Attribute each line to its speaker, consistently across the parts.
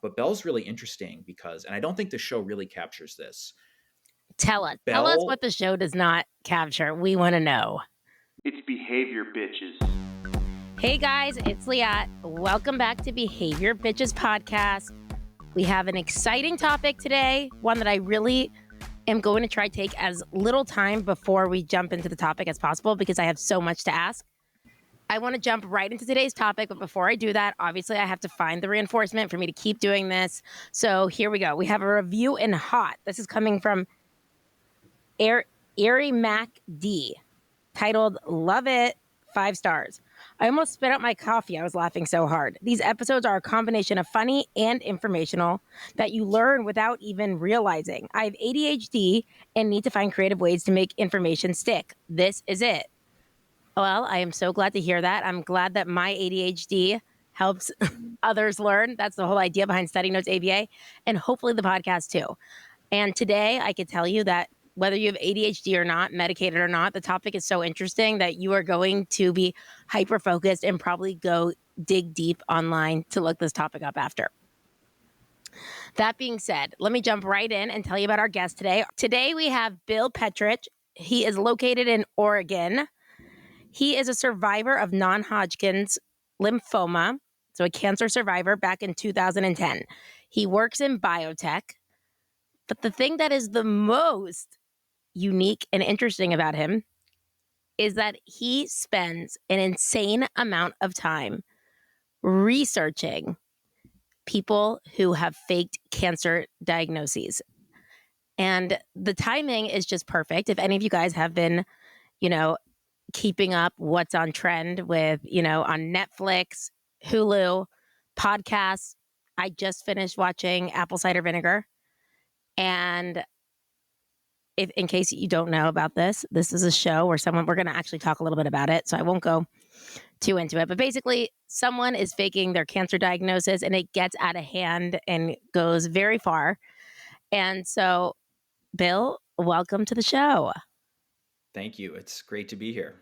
Speaker 1: But Belle's really interesting because, and I don't think the show really captures this.
Speaker 2: Tell us. Tell us
Speaker 1: Belle,
Speaker 2: what the show does not capture. We want to know.
Speaker 3: It's behavior, bitches.
Speaker 2: Hey guys, it's Liat. Welcome back to Behavior Bitches Podcast. We have an exciting topic today, one that I really am going to try to take as little time before we jump into the topic as possible because I have so much to ask. I want to jump right into today's topic, but before I do that, obviously I have to find the reinforcement for me to keep doing this. So here we go. We have a review in hot. This is coming from Erie Mac D, titled Love It, 5 stars. I almost spit out my coffee. I was laughing so hard. These episodes are a combination of funny and informational that you learn without even realizing. I have ADHD and need to find creative ways to make information stick. This is it. Well, I am so glad to hear that. I'm glad that my ADHD helps others learn. That's the whole idea behind Study Notes ABA, and hopefully the podcast too. And today I could tell you that whether you have ADHD or not, medicated or not, the topic is so interesting that you are going to be hyper-focused and probably go dig deep online to look this topic up after. That being said, let me jump right in and tell you about our guest today. Today we have Bill Petrich. He is located in Oregon. He is a survivor of non-Hodgkin's lymphoma, so a cancer survivor back in 2010. He works in biotech, but the thing that is the most unique and interesting about him is that he spends an insane amount of time researching people who have faked cancer diagnoses. And the timing is just perfect. If any of you guys have been, keeping up what's on trend with, on Netflix, Hulu, podcasts. I just finished watching Apple Cider Vinegar. And if in case you don't know about this is a show where we're going to actually talk a little bit about it. So I won't go too into it. But basically, someone is faking their cancer diagnosis and it gets out of hand and goes very far. And so, Bill, welcome to the show.
Speaker 1: thank you. It's great to be here.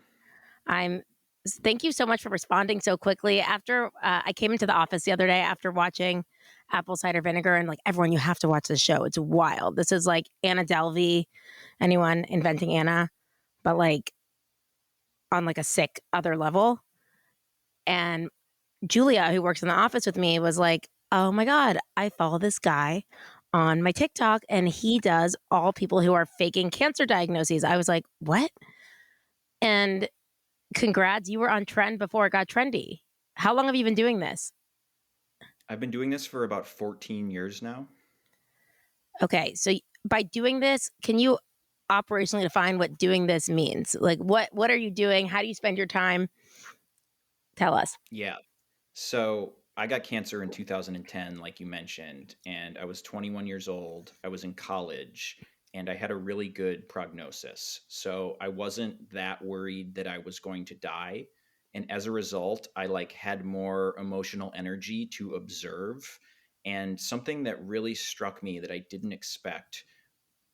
Speaker 2: Thank you so much for responding so quickly. After I came into the office the other day after watching Apple Cider Vinegar, and like, everyone, you have to watch this show. It's wild. This is like Anna Delvey, anyone inventing Anna, but like on like a sick other level. And Julia, who works in the office with me, was like, oh my God, I follow this guy on my TikTok and he does all people who are faking cancer diagnoses. I was like, what? And congrats, you were on trend before it got trendy. How long have you been doing this?
Speaker 1: I've been doing this for about 14 years now.
Speaker 2: Okay, so by doing this, can you operationally define what doing this means? Like, what are you doing? How do you spend your time? Tell us.
Speaker 1: Yeah. So I got cancer in 2010, like you mentioned, and I was 21 years old. I was in college and I had a really good prognosis. So I wasn't that worried that I was going to die. And as a result, I had more emotional energy to observe. And something that really struck me that I didn't expect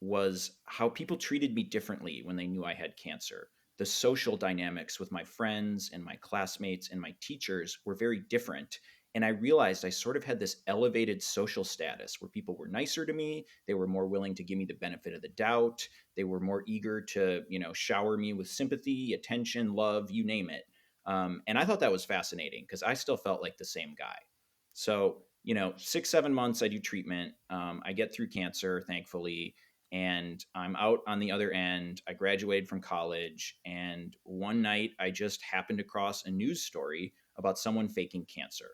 Speaker 1: was how people treated me differently when they knew I had cancer. The social dynamics with my friends and my classmates and my teachers were very different. And I realized I sort of had this elevated social status where people were nicer to me. They were more willing to give me the benefit of the doubt. They were more eager to, shower me with sympathy, attention, love, you name it. And I thought that was fascinating because I still felt like the same guy. So, 6, 7 months, I do treatment. I get through cancer, thankfully, and I'm out on the other end. I graduated from college, and one night I just happened across a news story about someone faking cancer.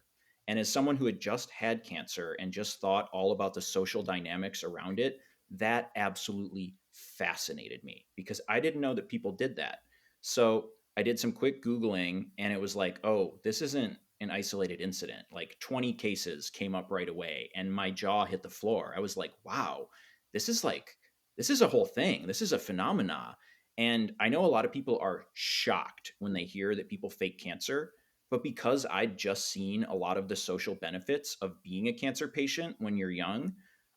Speaker 1: And as someone who had just had cancer and just thought all about the social dynamics around it, that absolutely fascinated me because I didn't know that people did that. So I did some quick Googling, and it was like, oh, this isn't an isolated incident. Like 20 cases came up right away, and my jaw hit the floor. I was like, wow, this is a whole thing. This is a phenomena. And I know a lot of people are shocked when they hear that people fake cancer, but because I'd just seen a lot of the social benefits of being a cancer patient when you're young,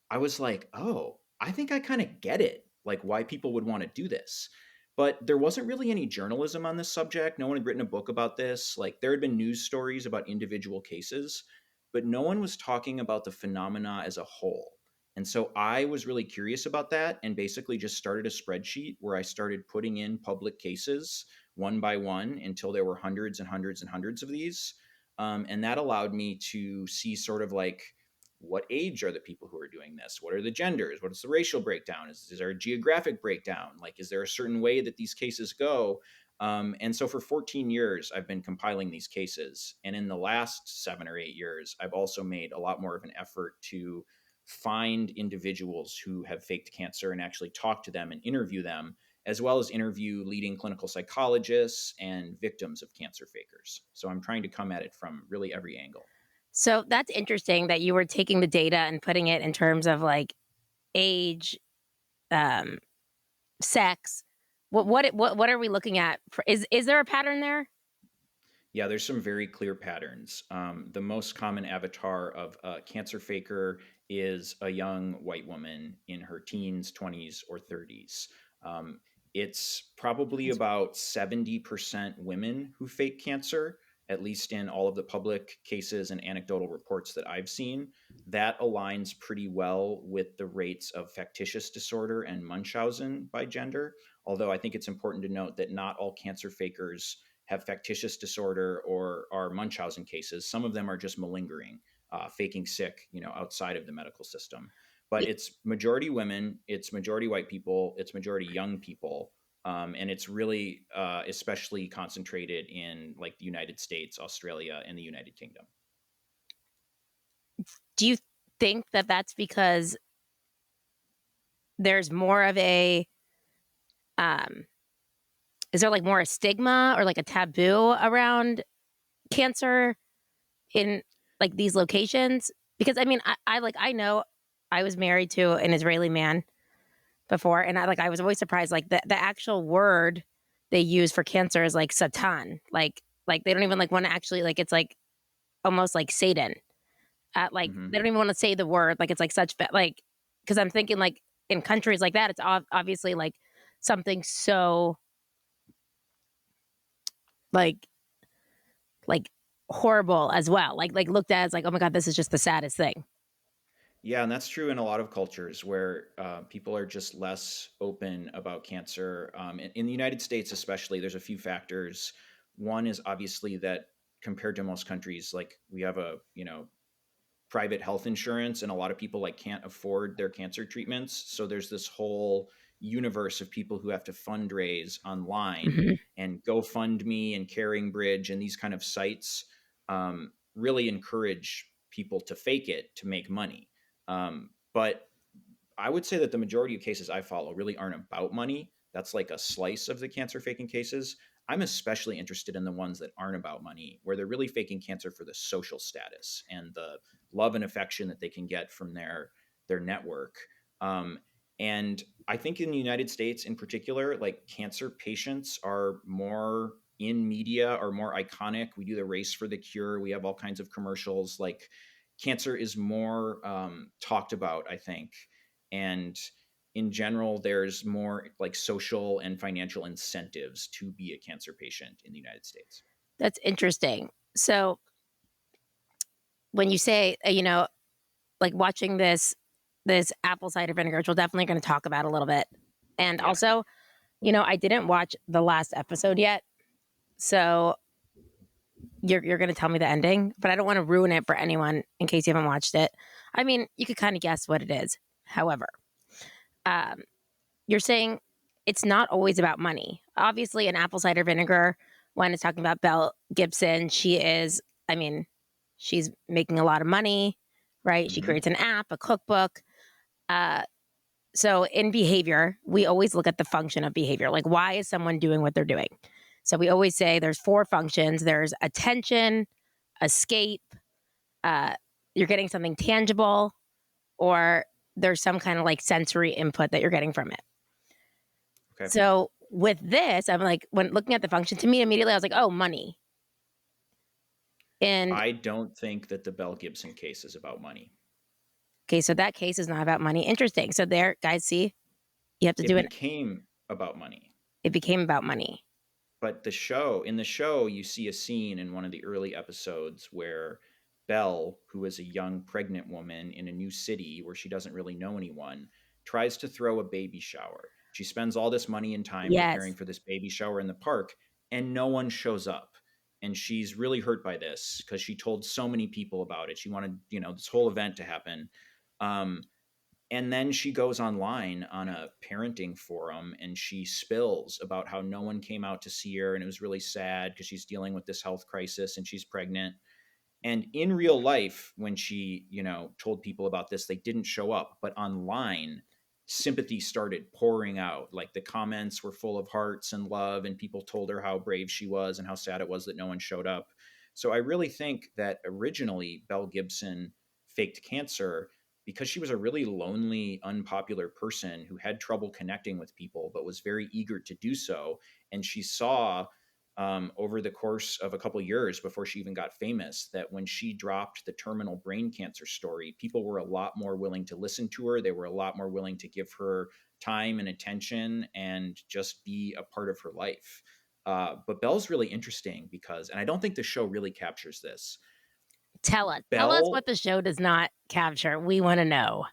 Speaker 1: I was like, oh, I think I kind of get it, like why people would want to do this. But there wasn't really any journalism on this subject. No one had written a book about this. Like, there had been news stories about individual cases, but no one was talking about the phenomena as a whole. And so I was really curious about that and basically just started a spreadsheet where I started putting in public cases one by one until there were hundreds and hundreds and hundreds of these. And that allowed me to see sort of like, what age are the people who are doing this? What are the genders? What is the racial breakdown? Is there a geographic breakdown? Like, is there a certain way that these cases go? And so for 14 years, I've been compiling these cases. And in the last 7 or 8 years, I've also made a lot more of an effort to find individuals who have faked cancer and actually talk to them and interview them, as well as interview leading clinical psychologists and victims of cancer fakers. So I'm trying to come at it from really every angle.
Speaker 2: So that's interesting that you were taking the data and putting it in terms of like age, um, sex. What are we looking at? Is there a pattern there?
Speaker 1: Yeah, there's some very clear patterns. The most common avatar of a cancer faker is a young white woman in her teens, 20s, or 30s. Um, it's probably about 70% women who fake cancer, at least in all of the public cases and anecdotal reports that I've seen. That aligns pretty well with the rates of factitious disorder and Munchausen by gender. Although I think it's important to note that not all cancer fakers have factitious disorder or are Munchausen cases. Some of them are just malingering, faking sick, outside of the medical system. But
Speaker 2: Y-
Speaker 1: it's majority women, it's majority white people, it's majority young people, and it's really especially concentrated in like the United States, Australia, and the United Kingdom.
Speaker 2: Do you think that that's because there's more of a um, is there like more a stigma or like a taboo around cancer in like these locations? Because I mean, I know I was married to an Israeli man before, and I was always surprised. Like the actual word they use for cancer is like Satan. Like they don't even like want to actually like it's like almost like Satan. Like
Speaker 1: Hmm.
Speaker 2: they don't even want to say the word. Like it's like such like because I'm thinking like in countries like that, it's obviously like something so like like horrible as well. Like looked at as like, oh my god, this is just the saddest thing.
Speaker 1: Yeah, and that's true in a lot of cultures where people are just less open about cancer. In the United States, especially, there's a few factors. One is obviously that compared to most countries, like we have a private health insurance, and a lot of people like can't afford their cancer treatments. So there's this whole universe of people who have to fundraise online,
Speaker 2: Hmm.
Speaker 1: and GoFundMe and Caring Bridge and these kind of sites really encourage people to fake it to make money. But I would say that the majority of cases I follow really aren't about money. That's like a slice of the cancer faking cases. I'm especially interested in the ones that aren't about money, where they're really faking cancer for the social status and the love and affection that they can get from their network. Um, and I think in the United States, in particular, like cancer patients are more in media, are more iconic. We do the race for the cure. We have all kinds of commercials. Like cancer is more talked about, I think, and in general there's more like social and financial incentives to be a cancer patient in the United States.
Speaker 2: That's interesting. So when you say, like watching this apple cider vinegar, which we're definitely going to talk about a little bit, and
Speaker 1: Yeah.
Speaker 2: also, I didn't watch the last episode yet, so you're going to tell me the ending, but I don't want to ruin it for anyone in case you haven't watched it. I mean, you could kind of guess what it is. However, um, you're saying it's not always about money. Obviously, in apple cider vinegar, when it's talking about Belle Gibson, she is, I mean, she's making a lot of money, right? She
Speaker 1: Hmm.
Speaker 2: creates an app, a cookbook. Uh, so in behavior, we always look at the function of behavior. Like, why is someone doing what they're doing? So we always say there's four functions. There's attention, escape, uh, you're getting something tangible, or there's some kind of like sensory input that you're getting from it.
Speaker 1: Okay.
Speaker 2: So with this, I'm like, when looking at the function, to me immediately, I was like, oh, money. And
Speaker 1: I don't think that the Belle Gibson case is about money.
Speaker 2: okay, so that case is not about money. Interesting. So there, guys, see, you have to
Speaker 1: It
Speaker 2: do it.
Speaker 1: became about money.
Speaker 2: It became about money.
Speaker 1: But in the show you see a scene in one of the early episodes where Belle, who is a young pregnant woman in a new city where she doesn't really know anyone, tries to throw a baby shower. She spends all this money and time preparing
Speaker 2: Yes.
Speaker 1: for this baby shower in the park, and no one shows up. And she's really hurt by this because she told so many people about it. She wanted, this whole event to happen. Um, and then she goes online on a parenting forum and she spills about how no one came out to see her. And it was really sad because she's dealing with this health crisis and she's pregnant. And in real life, when she, told people about this, they didn't show up. But online, sympathy started pouring out. Like the comments were full of hearts and love, and people told her how brave she was and how sad it was that no one showed up. So I really think that originally Belle Gibson faked cancer because she was a really lonely, unpopular person who had trouble connecting with people, but was very eager to do so. And she saw over the course of a couple of years before she even got famous that when she dropped the terminal brain cancer story, people were a lot more willing to listen to her. They were a lot more willing to give her time and attention and just be a part of her life. But Belle's really interesting because, and I don't think the show really captures this.
Speaker 2: Tell us. Tell us
Speaker 1: Belle
Speaker 2: what the show does not capture. We want to know.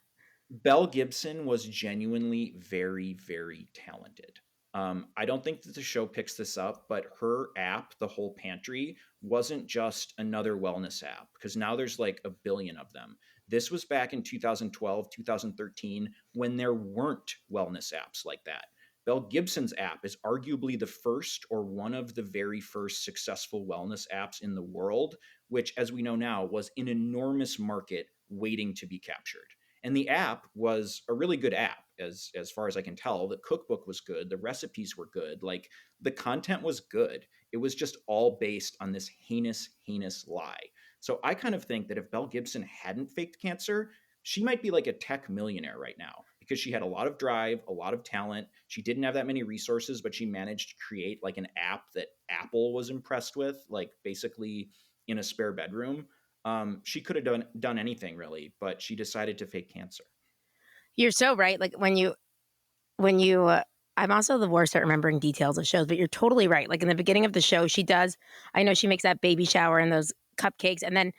Speaker 1: Belle Gibson was genuinely very, very talented. I don't think that the show picks this up, but her app, The Whole Pantry, wasn't just another wellness app because now there's like a billion of them. This was back in 2012, 2013, when there weren't wellness apps like that. Belle Gibson's app is arguably the first or one of the very first successful wellness apps in the world, which, as we know now, was an enormous market waiting to be captured. And the app was a really good app, as far as I can tell. The cookbook was good, the recipes were good, like the content was good. It was just all based on this heinous, heinous lie. So I kind of think that if Belle Gibson hadn't faked cancer, she might be like a tech millionaire right now because she had a lot of drive, a lot of talent. She didn't have that many resources, but she managed to create like an app that Apple was impressed with, like basically in a spare bedroom. She could have done anything really, but she decided to fake cancer.
Speaker 2: You're so right. Like when you I'm also the worst at remembering details of shows, but you're totally right. Like in the beginning of the show, she does. I know she makes that baby shower and those cupcakes, and then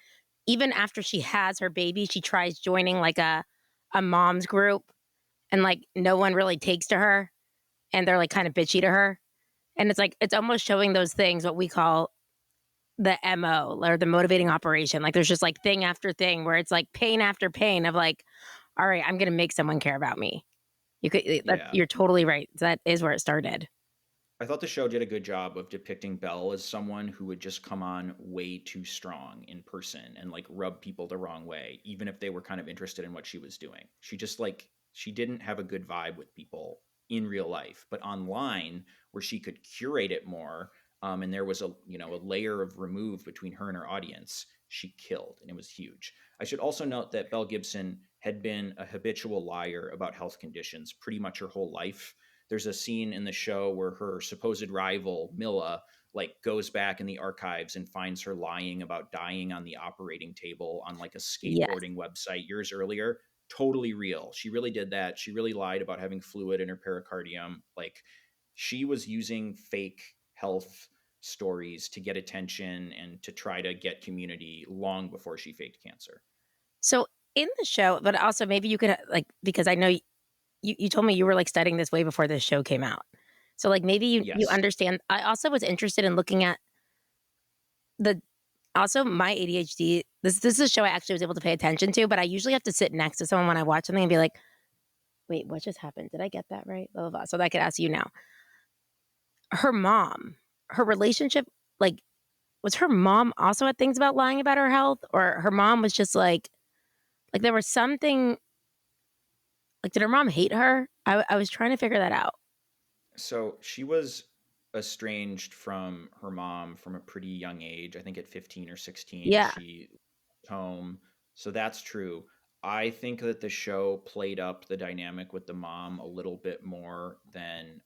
Speaker 2: even after she has her baby, she tries joining like a mom's group, and like no one really takes to her, and they're like kind of bitchy to her, and it's like it's almost showing those things what we call the MO or the motivating operation. Like there's just like thing after thing where it's like pain after pain of like, all right, I'm gonna make someone care about me.
Speaker 1: Yeah.
Speaker 2: You're totally right. That is where it started.
Speaker 1: I thought the show did a good job of depicting Belle as someone who would just come on way too strong in person and like rub people the wrong way, even if they were kind of interested in what she was doing. She just like, she didn't have a good vibe with people in real life, but online where she could curate it more. And there was a layer of remove between her and her audience. She killed, and it was huge. I should also note that Belle Gibson had been a habitual liar about health conditions pretty much her whole life. There's a scene in the show where her supposed rival Mila like goes back in the archives and finds her lying about dying on the operating table on like a
Speaker 2: Yes.
Speaker 1: skateboarding website years earlier. Totally real. She really did that. She really lied about having fluid in her pericardium. Like she was using fake health stories to get attention and to try to get community long before she faked cancer.
Speaker 2: So in the show, but also maybe you could like because I know you told me you were like studying this way before this show came out. So like maybe you
Speaker 1: Yes.
Speaker 2: understand. I also was interested in looking at the also my ADHD. This is a show I actually was able to pay attention to, but I usually have to sit next to someone when I watch something and be like, wait, what just happened? Did I get that right? Blah blah blah. So that I could ask you now. Her mom, her relationship, like was her mom also had things about lying about her health, or her mom was just like there was something like did her mom hate her? I was trying to figure that out.
Speaker 1: So she was estranged from her mom from a pretty young age. I think at 15 or 16,
Speaker 2: Yeah.
Speaker 1: she left home. So that's true. I think that the show played up the dynamic with the mom a little bit more than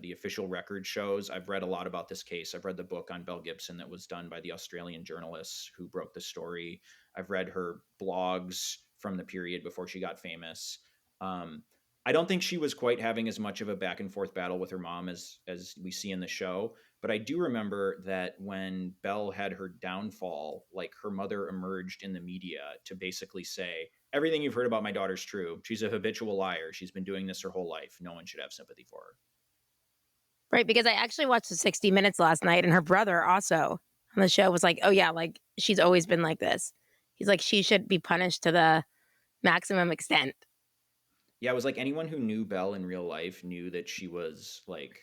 Speaker 1: the official record shows. I've read a lot about this case. I've read the book on Belle Gibson that was done by the Australian journalists who broke the story. I've read her blogs from the period before she got famous. Um, I don't think she was quite having as much of a back and forth battle with her mom as we see in the show, But I do remember that when Belle had her downfall, like her mother emerged in the media to basically say, everything you've heard about my daughter's true. She's a habitual liar. She's been doing this her whole life. No one should have sympathy for her.
Speaker 2: Right, because I actually watched the 60 Minutes last night, and her brother also on the show was like, "Oh yeah, like she's always been like this." He's like, "She should be punished to the maximum extent."
Speaker 1: Yeah, it was like anyone who knew Belle in real life knew that she was like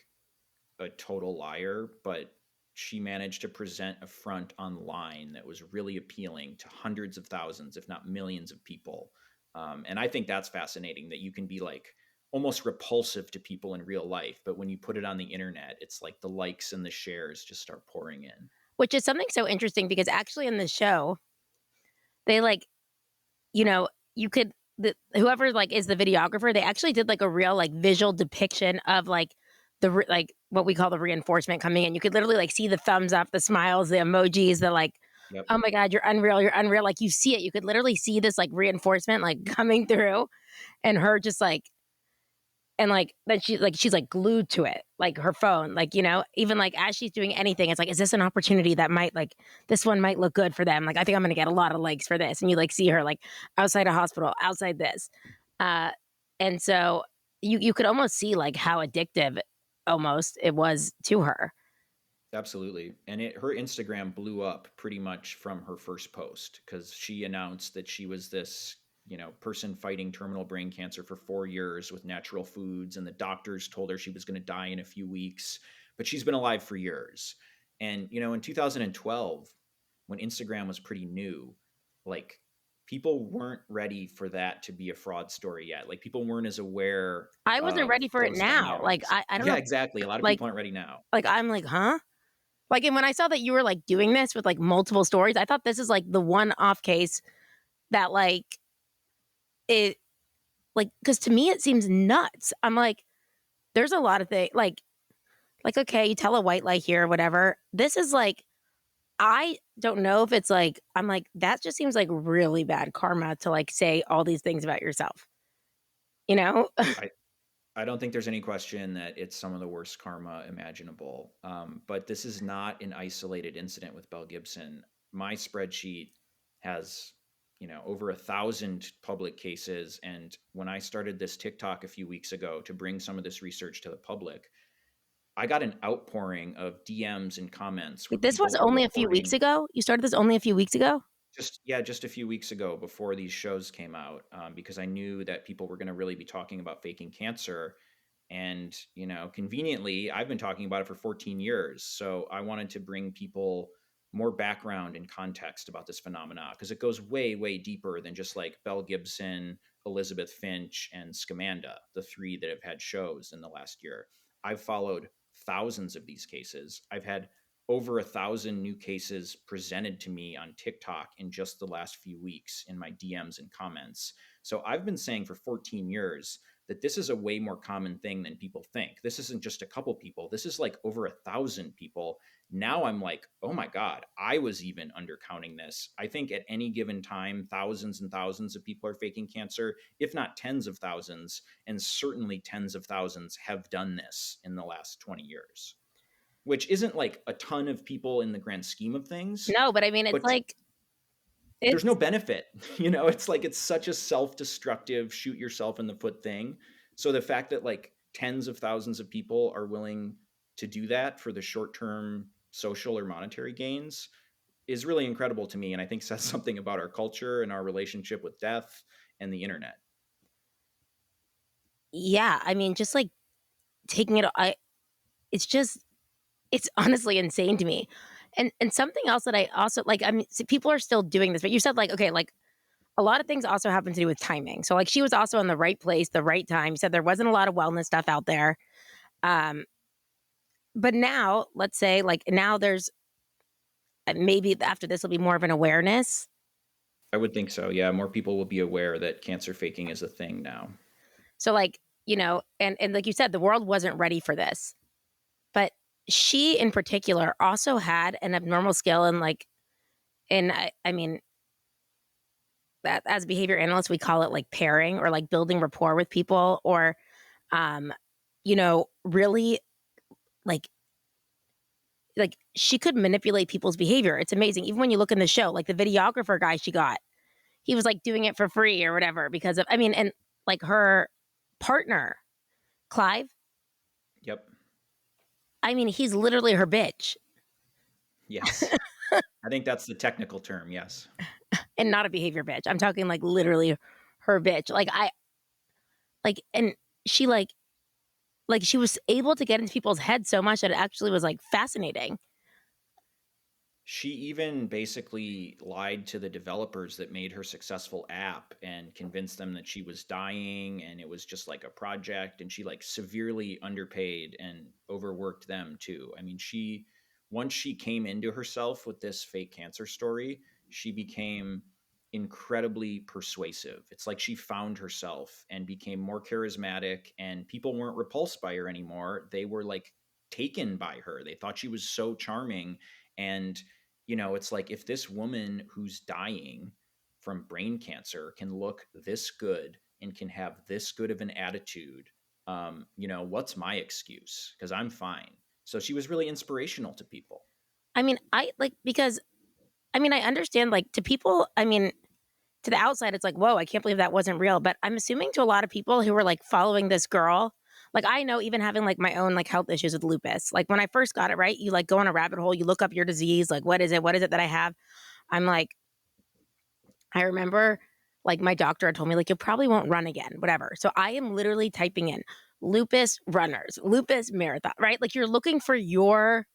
Speaker 1: a total liar, but she managed to present a front online that was really appealing to hundreds of thousands, if not millions of people. And I think that's fascinating that you can be like almost repulsive to people in real life, but when you put it on the internet, it's like the likes and the shares just start pouring in.
Speaker 2: Which is something so interesting because actually in the show, they like, you know, you could whoever like is the videographer, they actually did like a real like visual depiction of like like what we call the reinforcement coming in. You could literally like see the thumbs up, the smiles, the emojis, the like,
Speaker 1: Yep.
Speaker 2: oh my God, you're unreal, you're unreal. Like you see it. You could literally see this like reinforcement like coming through and her just like and like then she's like glued to it, like her phone, like even like as she's doing anything, it's like, is this an opportunity that might like this one might look good for them? Like I think I'm gonna get a lot of likes for this, and you like see her like outside a hospital, outside this, uh, and so you could almost see like how addictive almost it was to her.
Speaker 1: Absolutely. And her Instagram blew up pretty much from her first post because she announced that she was this, person fighting terminal brain cancer for 4 years with natural foods. And the doctors told her she was going to die in a few weeks, but she's been alive for years. And, in 2012, when Instagram was pretty new, like people weren't ready for that to be a fraud story yet. Like people weren't as aware
Speaker 2: I wasn't
Speaker 1: of
Speaker 2: ready for it
Speaker 1: those
Speaker 2: now. Like
Speaker 1: dynamics.
Speaker 2: I don't
Speaker 1: Yeah,
Speaker 2: know,
Speaker 1: exactly. A lot of
Speaker 2: like
Speaker 1: people aren't ready now.
Speaker 2: I'm like, huh? Like, and when I saw that you were like doing this with like multiple stories, I thought this is like the one off case that like it like because to me it seems nuts. I'm like, there's a lot of things like okay, you tell a white lie here or whatever. This is like I don't know if it's like I'm like that just seems like really bad karma to like say all these things about yourself. You know?
Speaker 1: I don't think there's any question that it's some of the worst karma imaginable. But this is not an isolated incident with Belle Gibson. My spreadsheet has, over 1,000 public cases. And when I started this TikTok a few weeks ago to bring some of this research to the public, I got an outpouring of DMs and comments where
Speaker 2: Like, this was
Speaker 1: people were
Speaker 2: only a few weeks
Speaker 1: reporting
Speaker 2: ago. You started this only a few weeks ago.
Speaker 1: just a few weeks ago before these shows came out, because I knew that people were going to really be talking about faking cancer. And, conveniently, I've been talking about it for 14 years. So I wanted to bring people more background and context about this phenomena because it goes way, way deeper than just like Belle Gibson, Elizabeth Finch, and Scamanda, the three that have had shows in the last year. I've followed thousands of these cases. I've had over 1,000 new cases presented to me on TikTok in just the last few weeks in my DMs and comments. So I've been saying for 14 years that this is a way more common thing than people think. This isn't just a couple people. This is like over 1,000 people. Now I'm like, oh my God, I was even undercounting this. I think at any given time, thousands and thousands of people are faking cancer, if not tens of thousands, and certainly tens of thousands have done this in the last 20 years, which isn't like a ton of people in the grand scheme of things,
Speaker 2: No, but I mean, it's
Speaker 1: but
Speaker 2: like
Speaker 1: there's no
Speaker 2: it's
Speaker 1: benefit. It's like it's such a self-destructive shoot yourself in the foot thing. So the fact that like tens of thousands of people are willing to do that for the short-term social or monetary gains is really incredible to me, and I think says something about our culture and our relationship with death and the internet.
Speaker 2: yeah. I mean, just like taking it. It's just it's honestly insane to me. And something else that I also like. I mean, see, people are still doing this, but you said like okay, like a lot of things also happen to do with timing. So like she was also in the right place, the right time. You said there wasn't a lot of wellness stuff out there. Um, but now let's say like now there's maybe after this will be more of an awareness.
Speaker 1: I would think so. Yeah, more people will be aware that cancer faking is a thing now.
Speaker 2: So like and like you said, the world wasn't ready for this. But she in particular also had an abnormal skill in like I mean that as a behavior analysts we call it like pairing or like building rapport with people or really like like she could manipulate people's behavior. It's amazing. Even when you look in the show, like the videographer guy she got, he was like doing it for free or whatever because of, I mean, and like her partner, Clive,
Speaker 1: Yep.
Speaker 2: I mean, he's literally her bitch
Speaker 1: Yes. I think that's the technical term. Yes.
Speaker 2: and not a behavior bitch. I'm talking like literally her bitch. And she like she was able to get into people's heads so much that it actually was like fascinating.
Speaker 1: She even basically lied to the developers that made her successful app and convinced them that she was dying and it was just like a project, and she like severely underpaid and overworked them too. I mean, she once she came into herself with this fake cancer story, she became incredibly persuasive. It's like she found herself and became more charismatic, and people weren't repulsed by her anymore. They were like taken by her. They thought she was so charming. And it's like, if this woman who's dying from brain cancer can look this good and can have this good of an attitude, what's my excuse? Because I'm fine. So she was really inspirational to people.
Speaker 2: I mean, I like because I mean, I understand like to people, I mean, to the outside, it's like, whoa, I can't believe that wasn't real. But I'm assuming to a lot of people who were like following this girl, like I know even having like my own like health issues with lupus, like when I first got it, right? You like go on a rabbit hole, you look up your disease, like what is it? What is it that I have? I'm like, I remember like my doctor had told me, like, you probably won't run again, whatever. So I am literally typing in lupus runners, lupus marathon, right? Like you're looking for your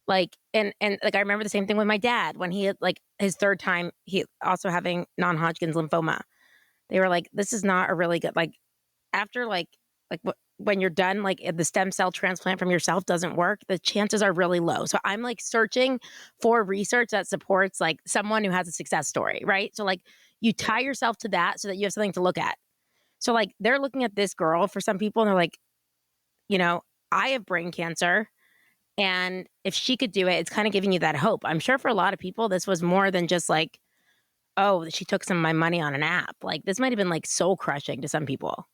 Speaker 2: like and like I remember the same thing with my dad when he had like his third time, he also having non-Hodgkin's lymphoma. They were like, this is not a really good like after when you're done, like if the stem cell transplant from yourself doesn't work, the chances are really low. So I'm like searching for research that supports like someone who has a success story, right? So like you tie
Speaker 1: Right.
Speaker 2: yourself to that so that you have something to look at. So like they're looking at this girl for some people and they're like, you know, I have brain cancer. And if she could do it, it's kind of giving you that hope. I'm sure for a lot of people, this was more than just like, oh, she took some of my money on an app. Like this might have been like soul crushing to some people.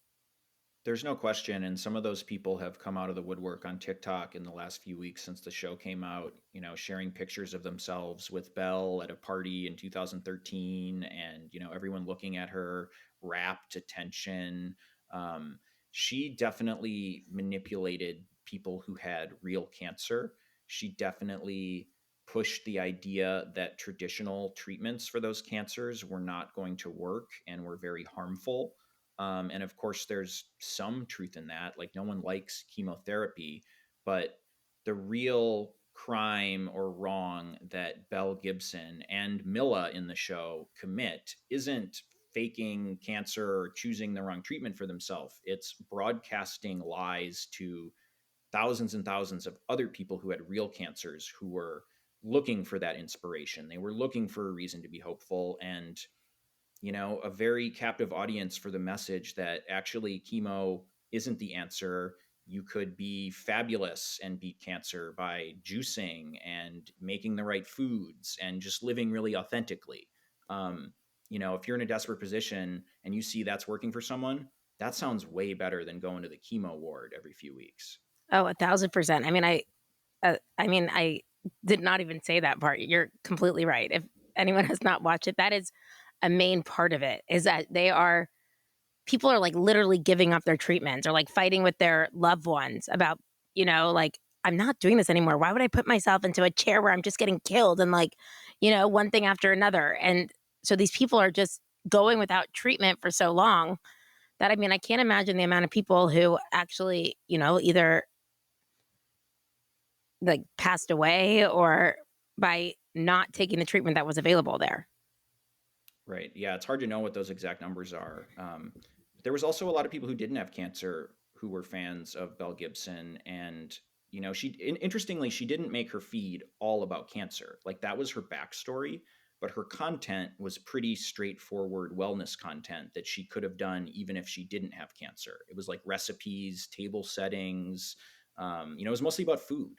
Speaker 1: There's no question, and some of those people have come out of the woodwork on TikTok in the last few weeks since the show came out, sharing pictures of themselves with Belle at a party in 2013, and everyone looking at her rapt attention. Um, she definitely manipulated people who had real cancer. She definitely pushed the idea that traditional treatments for those cancers were not going to work and were very harmful. And of course, there's some truth in that. Like, no one likes chemotherapy, but the real crime or wrong that Belle Gibson and Milla in the show commit isn't faking cancer or choosing the wrong treatment for themselves. It's broadcasting lies to thousands and thousands of other people who had real cancers who were looking for that inspiration. They were looking for a reason to be hopeful, and a very captive audience for the message that actually chemo isn't the answer. You could be fabulous and beat cancer by juicing and making the right foods and just living really authentically. If you're in a desperate position and you see that's working for someone, that sounds way better than going to the chemo ward every few weeks.
Speaker 2: Oh, 1,000%. I mean, I did not even say that part. You're completely right. If anyone has not watched it, that is a main part of it is that people are like literally giving up their treatments or like fighting with their loved ones about, like, I'm not doing this anymore. Why would I put myself into a chair where I'm just getting killed and like, one thing after another. And so these people are just going without treatment for so long that I mean, I can't imagine the amount of people who actually, either like passed away or by not taking the treatment that was available there.
Speaker 1: Right. Yeah, it's hard to know what those exact numbers are. There was also a lot of people who didn't have cancer who were fans of Belle Gibson, and interestingly, she didn't make her feed all about cancer. Like, that was her backstory, but her content was pretty straightforward wellness content that she could have done even if she didn't have cancer. It was like recipes, table settings. It was mostly about food.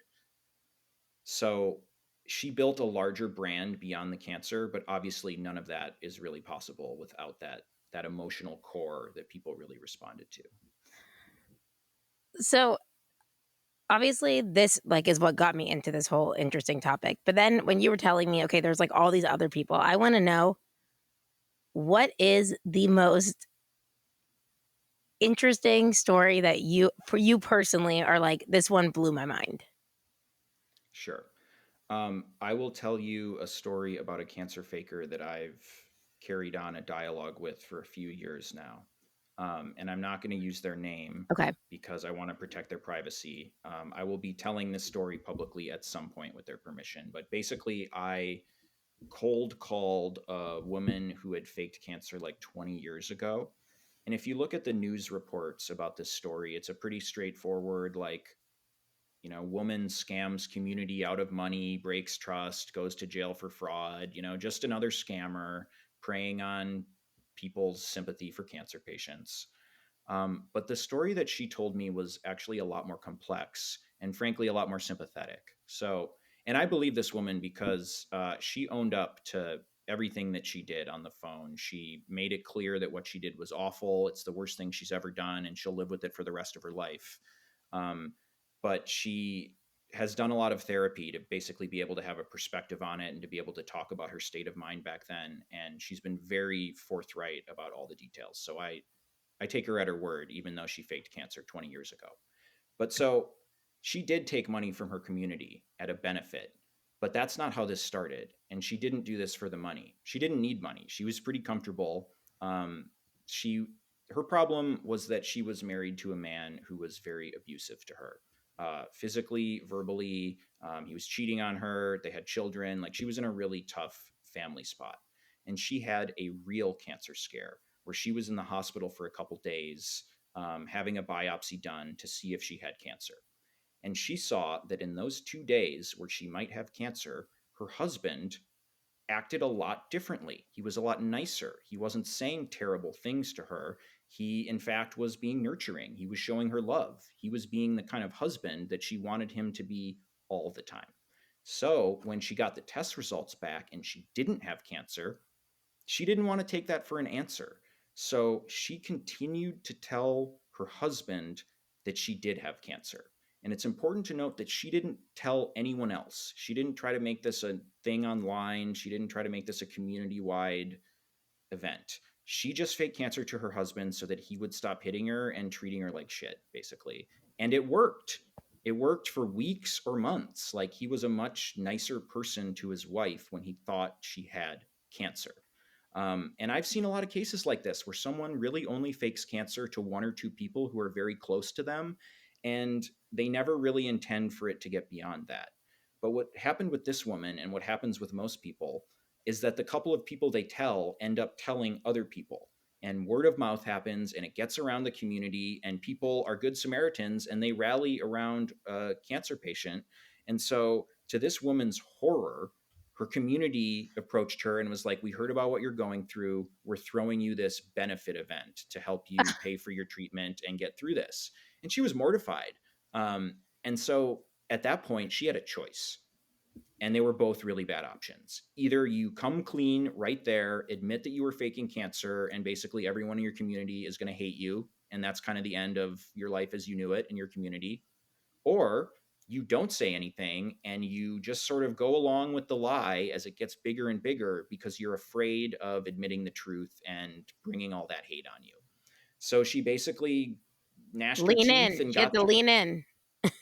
Speaker 1: So she built a larger brand beyond the cancer, but obviously none of that is really possible without that emotional core that people really responded to.
Speaker 2: So obviously this like is what got me into this whole interesting topic. But then when you were telling me, okay, there's like all these other people, I want to know what is the most interesting story that you, for you personally, are like, this one blew my mind.
Speaker 1: Sure. I will tell you a story about a cancer faker that I've carried on a dialogue with for a few years now. And I'm not going to use their name
Speaker 2: Okay.
Speaker 1: because I want to protect their privacy. I will be telling this story publicly at some point with their permission. But basically, I cold called a woman who had faked cancer like 20 years ago. And if you look at the news reports about this story, it's a pretty straightforward, like, woman scams community out of money, breaks trust, goes to jail for fraud, just another scammer preying on people's sympathy for cancer patients. But the story that she told me was actually a lot more complex and, frankly, a lot more sympathetic. So, and I believe this woman because she owned up to everything that she did on the phone. She made it clear that what she did was awful. It's the worst thing she's ever done, and she'll live with it for the rest of her life. Um, but she has done a lot of therapy to basically be able to have a perspective on it and to be able to talk about her state of mind back then. And she's been very forthright about all the details. So I take her at her word, even though she faked cancer 20 years ago. But so she did take money from her community at a benefit, but that's not how this started. And she didn't do this for the money. She didn't need money. She was pretty comfortable. She Her problem was that she was married to a man who was very abusive to her, physically, verbally. He was cheating on her. They had children. Like, she was in a really tough family spot, and she had a real cancer scare where she was in the hospital for a couple days, having a biopsy done to see if she had cancer. And she saw that in those 2 days where she might have cancer, her husband acted a lot differently. He was a lot nicer. He wasn't saying terrible things to her. He, in fact, was being nurturing. He was showing her love. He was being the kind of husband that she wanted him to be all the time. So when she got the test results back and she didn't have cancer, she didn't want to take that for an answer. So she continued to tell her husband that she did have cancer. And it's important to note that she didn't tell anyone else. She didn't try to make this a thing online. She didn't try to make this a community wide event. She just faked cancer to her husband so that he would stop hitting her and treating her like shit, basically. And it worked. It worked for weeks or months. Like, he was a much nicer person to his wife when he thought she had cancer. And I've seen a lot of cases like this where someone really only fakes cancer to one or two people who are very close to them, and they never really intend for it to get beyond that. But what happened with this woman, and what happens with most people, is that the couple of people they tell end up telling other people. And word of mouth happens, and it gets around the community, and people are good Samaritans and they rally around a cancer patient. And so, to this woman's horror, her community approached her and was like, "We heard about what you're going through. We're throwing you this benefit event to help you pay for your treatment and get through this." And she was mortified. And so at that point, she had a choice. And they were both really bad options. Either you come clean right there, admit that you were faking cancer, and basically everyone in your community is going to hate you. And that's kind of the end of your life as you knew it in your community. Or you don't say anything and you just sort of go along with the lie as it gets bigger and bigger because you're afraid of admitting the truth and bringing all that hate on you. So she basically gnashed her
Speaker 2: Lean
Speaker 1: teeth
Speaker 2: in.
Speaker 1: and
Speaker 2: She had
Speaker 1: got
Speaker 2: to
Speaker 1: through.
Speaker 2: lean in.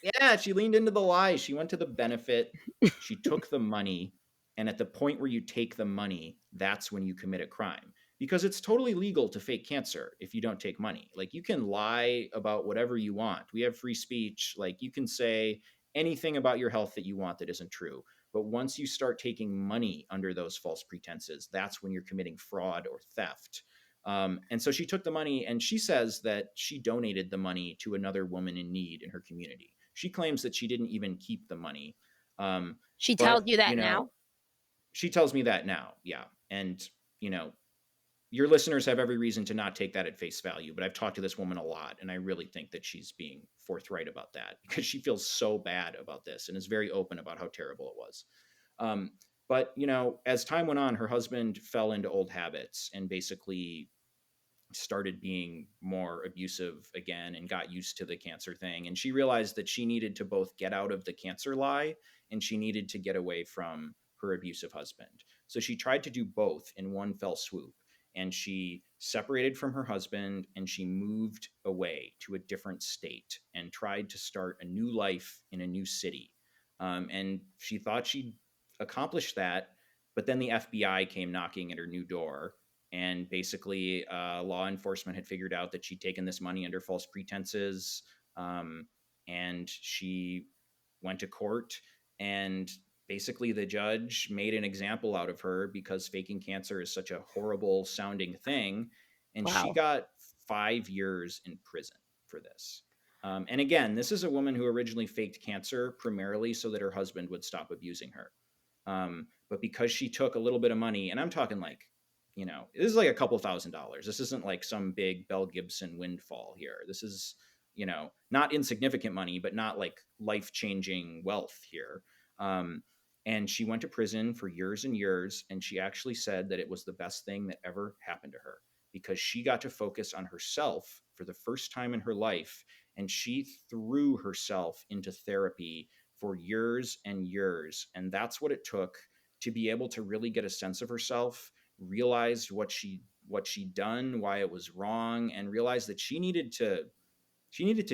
Speaker 1: Yeah, she leaned into the lie. She went to the benefit. She took the money. And at the point where you take the money, that's when you commit a crime. Because it's totally legal to fake cancer if you don't take money. Like, you can lie about whatever you want. We have free speech. Like, you can say anything about your health that you want that isn't true. But once you start taking money under those false pretenses, that's when you're committing fraud or theft. And so she took the money, and she says that she donated the money to another woman in need in her community. She claims that she didn't even keep the money. Um,
Speaker 2: She tells
Speaker 1: but,
Speaker 2: you that now?
Speaker 1: she tells me that now. Yeah. And, you know, your listeners have every reason to not take that at face value, but I've talked to this woman a lot, and I really think that she's being forthright about that because she feels so bad about this and is very open about how terrible it was. Um, but, as time went on, her husband fell into old habits and basically started being more abusive again and got used to the cancer thing. And she realized that she needed to both get out of the cancer lie and she needed to get away from her abusive husband. So she tried to do both in one fell swoop. And she separated from her husband and she moved away to a different state and tried to start a new life in a new city. And she thought she'd accomplished that. But then the FBI came knocking at her new door, and basically law enforcement had figured out that she'd taken this money under false pretenses, um, and she went to court, and basically the judge made an example out of her because faking cancer is such a horrible sounding thing, and she
Speaker 2: Wow.
Speaker 1: got 5 years in prison for this. And again, this is a woman who originally faked cancer primarily so that her husband would stop abusing her. But because she took a little bit of money, and I'm talking like, this is like a couple $1,000s. This isn't like some big Belle Gibson windfall here. This is, not insignificant money, but not like life changing wealth here. Um, and she went to prison for years and years. And she actually said that it was the best thing that ever happened to her because she got to focus on herself for the first time in her life. And she threw herself into therapy for years and years. And that's what it took to be able to really get a sense of herself, realize what she'd done, why it was wrong, and realize that she needed to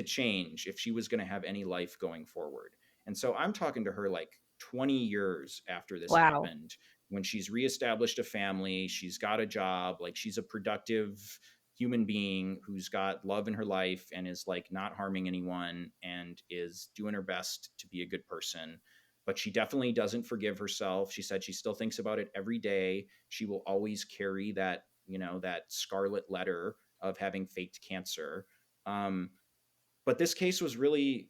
Speaker 1: change if she was going to have any life going forward. And so I'm talking to her like 20 years after this
Speaker 2: Wow.
Speaker 1: happened, when she's reestablished a family, she's got a job, like she's a productive human being who's got love in her life and is like not harming anyone and is doing her best to be a good person. But she definitely doesn't forgive herself. She said she still thinks about it every day. She will always carry that scarlet letter of having faked cancer. Um, but this case was really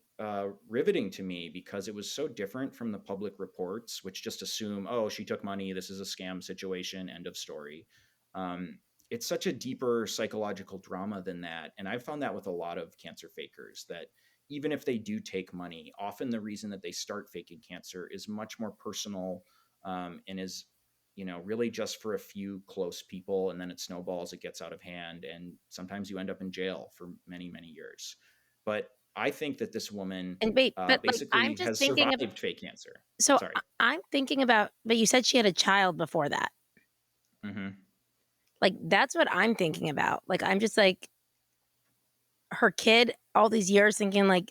Speaker 1: riveting to me because it was so different from the public reports, which just assume, oh, she took money, this is a scam situation, end of story. It's such a deeper psychological drama than that. And I've found that with a lot of cancer fakers, that even if they do take money, often the reason that they start faking cancer is much more personal, and is really just for a few close people, and then it snowballs, it gets out of hand, and sometimes you end up in jail for many, many years. But I think that this woman
Speaker 2: And wait, but like I'm
Speaker 1: basically
Speaker 2: just
Speaker 1: has
Speaker 2: thinking of
Speaker 1: survived fake cancer.
Speaker 2: so
Speaker 1: Sorry.
Speaker 2: I'm thinking about, but you said she had a child before that.
Speaker 1: Hmm.
Speaker 2: Like that's what I'm thinking about. Like I'm just like her kid all these years thinking like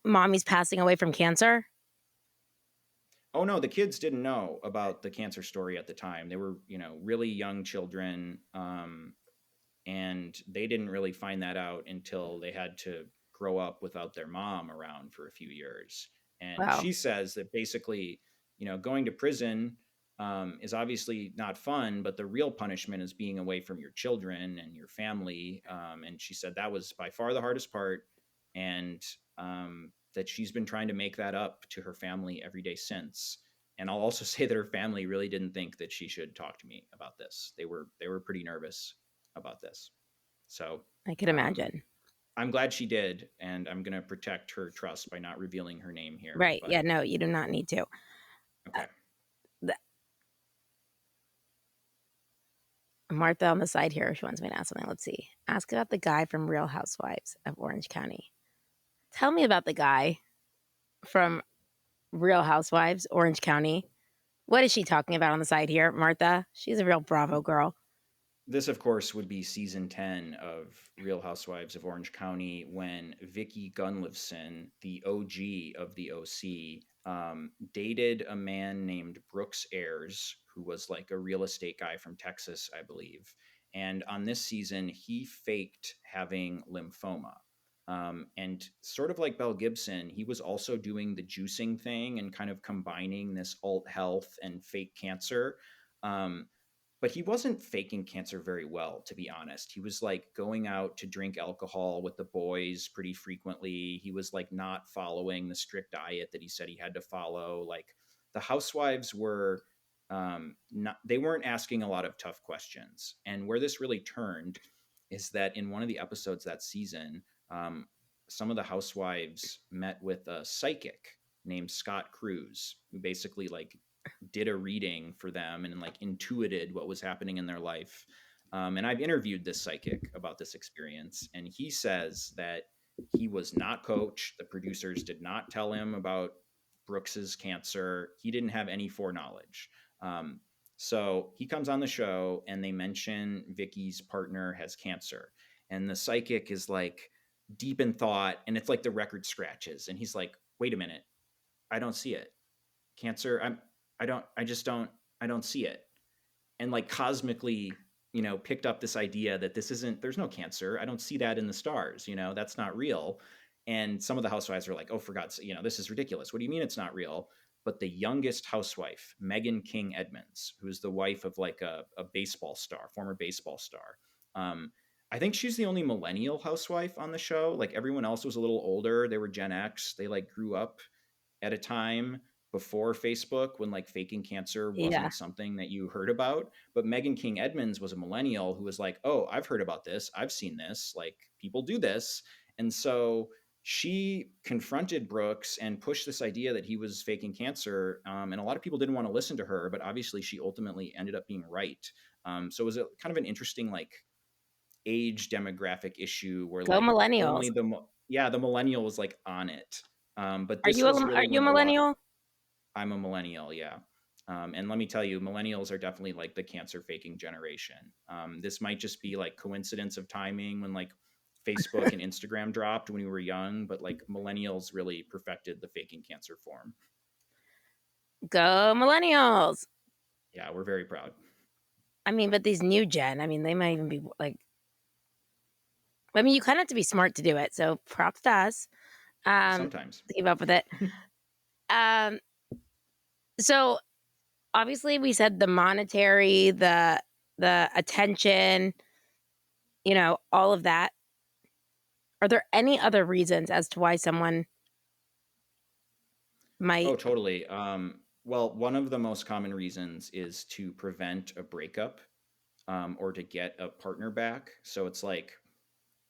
Speaker 2: mommy's passing away from cancer.
Speaker 1: Oh no, the kids didn't know about the cancer story at the time. They were, really young children, and they didn't really find that out until they had to grow up without their mom around for a few years. And
Speaker 2: Wow.
Speaker 1: she says that basically, going to prison is obviously not fun, but the real punishment is being away from your children and your family. And she said that was by far the hardest part, and that she's been trying to make that up to her family every day since. And I'll also say that her family really didn't think that she should talk to me about this. They were pretty nervous about this. So
Speaker 2: I could
Speaker 1: um,
Speaker 2: imagine.
Speaker 1: I'm glad she did, and I'm going to protect her trust by not revealing her name here.
Speaker 2: Right.
Speaker 1: But
Speaker 2: Yeah, no, you do not need to. Uh,
Speaker 1: okay,
Speaker 2: the, Martha on the side here, she wants me to ask something. Let's see. Ask about the guy from Real Housewives of Orange County. Tell me about the guy from Real Housewives, Orange County. What is she talking about on the side here, Martha? She's a real Bravo girl.
Speaker 1: this of course would be season 10 of Real Housewives of Orange County, when Vicky Gunlifson, the OG of the OC, dated a man named Brooks Ayers, who was like a real estate guy from Texas, I believe. And on this season, he faked having lymphoma. And sort of like Belle Gibson, he was also doing the juicing thing and kind of combining this alt health and fake cancer. Um, but he wasn't faking cancer very well, to be honest. He was like going out to drink alcohol with the boys pretty frequently. He was like not following the strict diet that he said he had to follow. Like the housewives were not, they weren't asking a lot of tough questions. And where this really turned is that in one of the episodes that season, um, some of the housewives met with a psychic named Scott Cruz, who basically like did a reading for them and like intuited what was happening in their life. And I've interviewed this psychic about this experience, and he says that he was not coached. The producers did not tell him about Brooks's cancer. He didn't have any foreknowledge. Um, so he comes on the show, and they mention Vicky's partner has cancer, and the psychic is like deep in thought, and it's like the record scratches, and he's like, "Wait a minute, I don't see it. Cancer. I just don't. I don't see it." And like cosmically, picked up this idea that there's no cancer. I don't see that in the stars. That's not real. And some of the housewives are like, oh, for God's sake, this is ridiculous. What do you mean it's not real? But the youngest housewife, Megan King Edmonds, who's the wife of like a baseball star, former baseball star. I think she's the only millennial housewife on the show. Like everyone else was a little older. They were Gen X. They like grew up at a time before Facebook when like faking cancer
Speaker 2: Yeah.
Speaker 1: wasn't something that you heard about. But Megan King Edmonds was a millennial who was like, oh, I've heard about this. I've seen this. Like people do this. And so she confronted Brooks and pushed this idea that he was faking cancer. And a lot of people didn't want to listen to her, but obviously she ultimately ended up being right. So it was a kind of an interesting like age demographic issue where
Speaker 2: Go
Speaker 1: like
Speaker 2: millennials.
Speaker 1: only the millennial was like on it. But
Speaker 2: Are
Speaker 1: this
Speaker 2: you a,
Speaker 1: was
Speaker 2: are
Speaker 1: really
Speaker 2: you a
Speaker 1: when a lot.
Speaker 2: millennial?
Speaker 1: I'm a millennial, yeah. And let me tell you, millennials are definitely like the cancer faking generation. This might just be like coincidence of timing when like Facebook and Instagram dropped when we were young, but like millennials really perfected the faking cancer form.
Speaker 2: Go millennials.
Speaker 1: Yeah, we're very proud.
Speaker 2: I mean, but these new gen, I mean, they might even be like, I mean, you kind of have to be smart to do it. So props to us.
Speaker 1: Sometimes.
Speaker 2: To keep up with it. Um, so obviously we said the monetary, the attention, all of that. Are there any other reasons as to why someone might?
Speaker 1: Oh, totally. Well, one of the most common reasons is to prevent a breakup, or to get a partner back. So it's like,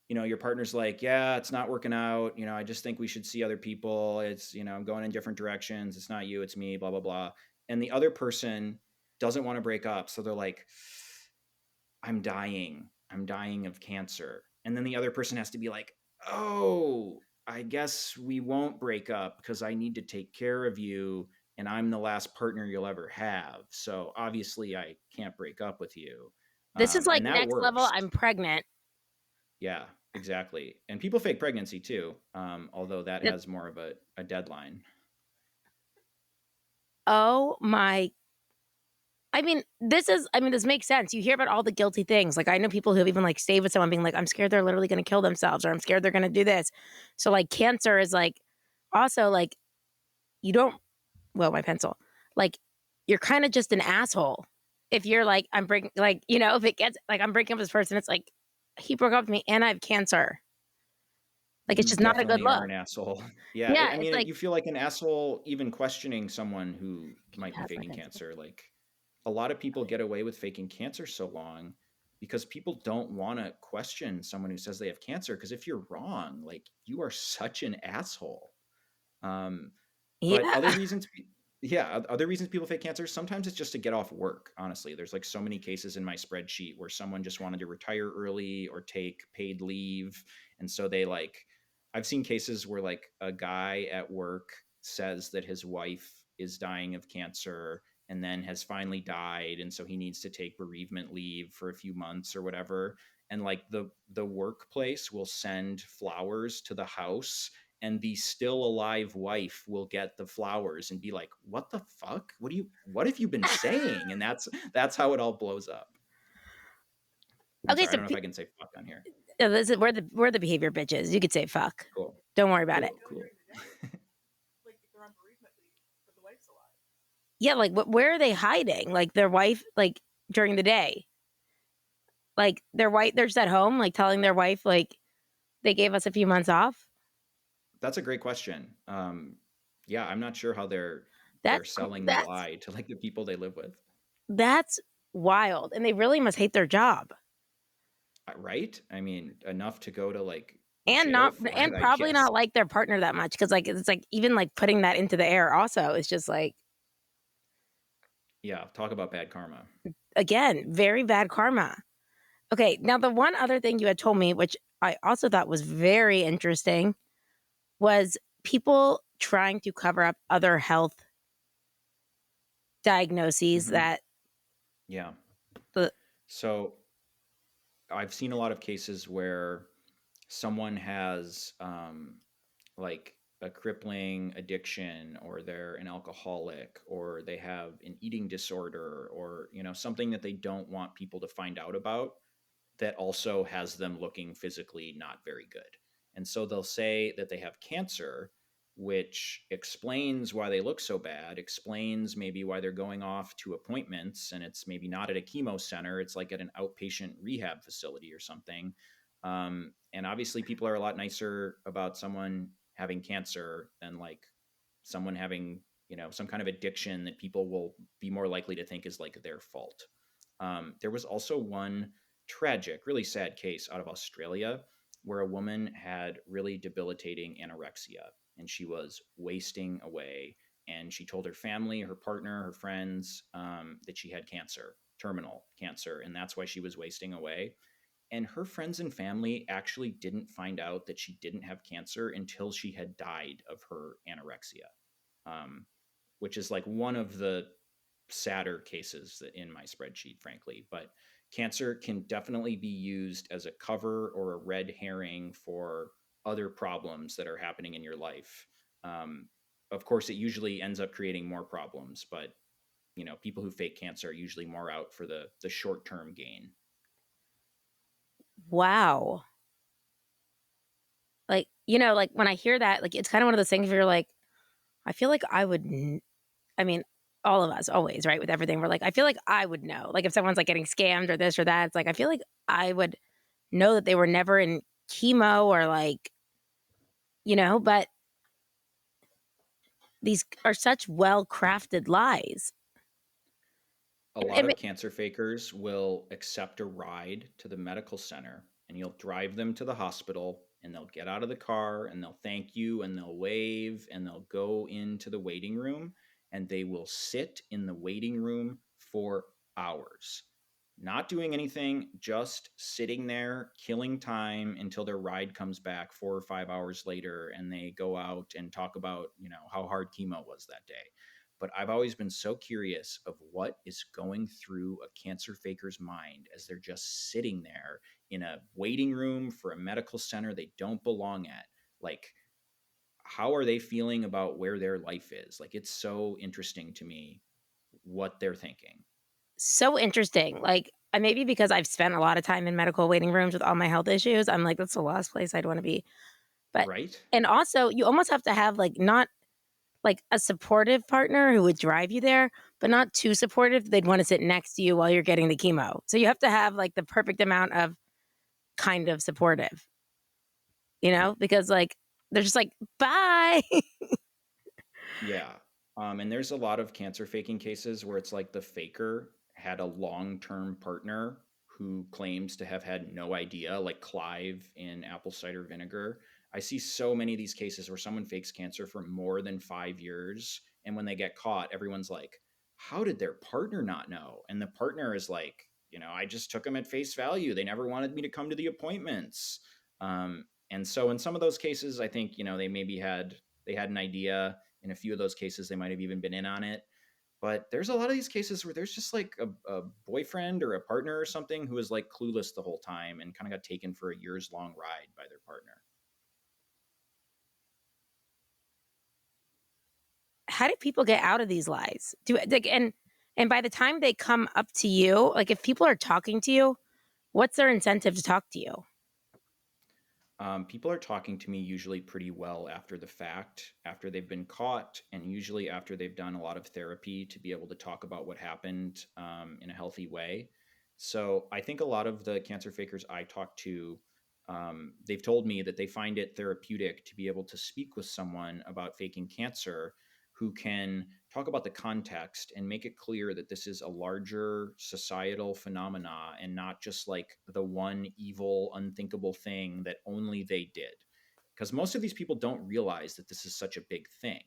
Speaker 1: your partner's like, yeah, it's not working out. I just think we should see other people. It's, I'm going in different directions. It's not you, it's me, blah, blah, blah. And the other person doesn't want to break up. So they're like, I'm dying. I'm dying of cancer. And then the other person has to be like, oh, I guess we won't break up because I need to take care of you. And I'm the last partner you'll ever have. So obviously I can't break up with you.
Speaker 2: This is like
Speaker 1: And that
Speaker 2: next level.
Speaker 1: works.
Speaker 2: I'm pregnant.
Speaker 1: Yeah, exactly. And people fake pregnancy too, although that
Speaker 2: That-
Speaker 1: has more of a deadline.
Speaker 2: Oh my. I mean, this makes sense. You hear about all the guilty things. Like, I know people who have even like stayed with someone being like, I'm scared they're literally going to kill themselves, or I'm scared they're going to do this. So, like, cancer is like also like, you don't, well, my pencil, like, you're kind of just an asshole. If you're like, I'm breaking, like, if it gets like, I'm breaking up with this person, it's like, he broke up with me and I have cancer. Like, it's
Speaker 1: You
Speaker 2: just not a good
Speaker 1: definitely are
Speaker 2: look.
Speaker 1: an asshole. Yeah,
Speaker 2: Yeah.
Speaker 1: I
Speaker 2: It's
Speaker 1: mean,
Speaker 2: like,
Speaker 1: you feel like an asshole even questioning someone who might be
Speaker 2: yeah, it's like,
Speaker 1: faking cancer. Like a lot of people get away with faking cancer so long because people don't want to question someone who says they have cancer. Because if you're wrong, like you are such an asshole. Um, but
Speaker 2: yeah.
Speaker 1: other reasons people fake cancer, sometimes it's just to get off work. Honestly, there's like so many cases in my spreadsheet where someone just wanted to retire early or take paid leave. And so they like, I've seen cases where like a guy at work says that his wife is dying of cancer and then has finally died. And so he needs to take bereavement leave for a few months or whatever. And like the workplace will send flowers to the house, and the still alive wife will get the flowers and be like, what the fuck, what have you been saying? And that's how it all blows up. I'm
Speaker 2: Okay.
Speaker 1: sorry, I
Speaker 2: So
Speaker 1: don't know if I can say fuck on here.
Speaker 2: this is, we're the behavior bitches. You could say fuck.
Speaker 1: Cool.
Speaker 2: Don't worry about it.
Speaker 1: Cool.
Speaker 2: Yeah, like where are they hiding? Like their wife, like during the day, like their wife, they're just at home, like telling their wife, like they gave us a few months off.
Speaker 1: That's a great question. Yeah, I'm not sure how they're
Speaker 2: That's
Speaker 1: selling the
Speaker 2: that's
Speaker 1: lie to like the people they live with.
Speaker 2: that's wild, and they really must hate their job,
Speaker 1: Right? I mean, enough to go to like
Speaker 2: and
Speaker 1: jail
Speaker 2: not,
Speaker 1: for
Speaker 2: and
Speaker 1: it, I
Speaker 2: probably
Speaker 1: guess.
Speaker 2: not like their partner that much, because like it's like even like putting that into the air also is just like,
Speaker 1: Yeah, talk about bad karma.
Speaker 2: again, very bad karma. Okay, now the one other thing you had told me, which I also thought was very interesting, was people trying to cover up other health diagnoses
Speaker 1: Hmm.
Speaker 2: that
Speaker 1: Yeah.
Speaker 2: the
Speaker 1: So I've seen a lot of cases where someone has like a crippling addiction, or they're an alcoholic, or they have an eating disorder, or something that they don't want people to find out about, that also has them looking physically not very good. And so they'll say that they have cancer, which explains why they look so bad, explains maybe why they're going off to appointments, and it's maybe not at a chemo center, it's like at an outpatient rehab facility or something. And obviously, people are a lot nicer about someone having cancer than like someone having, some kind of addiction that people will be more likely to think is like their fault. There was also one tragic, really sad case out of Australia where a woman had really debilitating anorexia and she was wasting away. And she told her family, her partner, her friends that she had cancer, terminal cancer, and that's why she was wasting away. And her friends and family actually didn't find out that she didn't have cancer until she had died of her anorexia, um, which is like one of the sadder cases in my spreadsheet, frankly. But cancer can definitely be used as a cover or a red herring for other problems that are happening in your life. Um, of course, it usually ends up creating more problems, but people who fake cancer are usually more out for the short term gain.
Speaker 2: wow. Like, like when I hear that, like it's kind of one of those things where you're like, I feel like I mean, all of us always, right? With everything, we're like, I feel like I would know. Like if someone's like getting scammed or this or that, it's like I feel like I would know that they were never in chemo or like, but these are such well crafted lies.
Speaker 1: A
Speaker 2: And,
Speaker 1: lot of cancer fakers will accept a ride to the medical center, and you'll drive them to the hospital, and they'll get out of the car and they'll thank you and they'll wave and they'll go into the waiting room, and they will sit in the waiting room for hours, not doing anything, just sitting there killing time until their ride comes back 4 or 5 hours later, and they go out and talk about how hard chemo was that day. But I've always been so curious of what is going through a cancer faker's mind as they're just sitting there in a waiting room for a medical center they don't belong at. Like, how are they feeling about where their life is? Like, it's so interesting to me what they're thinking.
Speaker 2: so interesting. Like, maybe because I've spent a lot of time in medical waiting rooms with all my health issues, I'm like, that's the last place I'd want to be. But,
Speaker 1: Right?
Speaker 2: and also, you almost have to have like not like a supportive partner who would drive you there, but not too supportive. They'd want to sit next to you while you're getting the chemo. So you have to have like the perfect amount of kind of supportive, because like they're just like, bye.
Speaker 1: Yeah. And there's a lot of cancer faking cases where it's like the faker had a long term partner who claims to have had no idea, like Clive in Apple Cider Vinegar. I see so many of these cases where someone fakes cancer for more than 5 years. And when they get caught, everyone's like, how did their partner not know? And the partner is like, I just took them at face value. They never wanted me to come to the appointments. And so in some of those cases, I think, they had an idea. In a few of those cases, they might have even been in on it. But there's a lot of these cases where there's just like a boyfriend or a partner or something who is like clueless the whole time and kind of got taken for a years long ride by their partner.
Speaker 2: How do people get out of these lies? Do like, and by the time they come up to you, like if people are talking to you, what's their incentive to talk to you?
Speaker 1: People are talking to me usually pretty well after the fact, after they've been caught, and usually after they've done a lot of therapy to be able to talk about what happened in a healthy way. So I think a lot of the cancer fakers I talk to, they've told me that they find it therapeutic to be able to speak with someone about faking cancer who can talk about the context and make it clear that this is a larger societal phenomena and not just like the one evil, unthinkable thing that only they did. Because most of these people don't realize that this is such a big thing.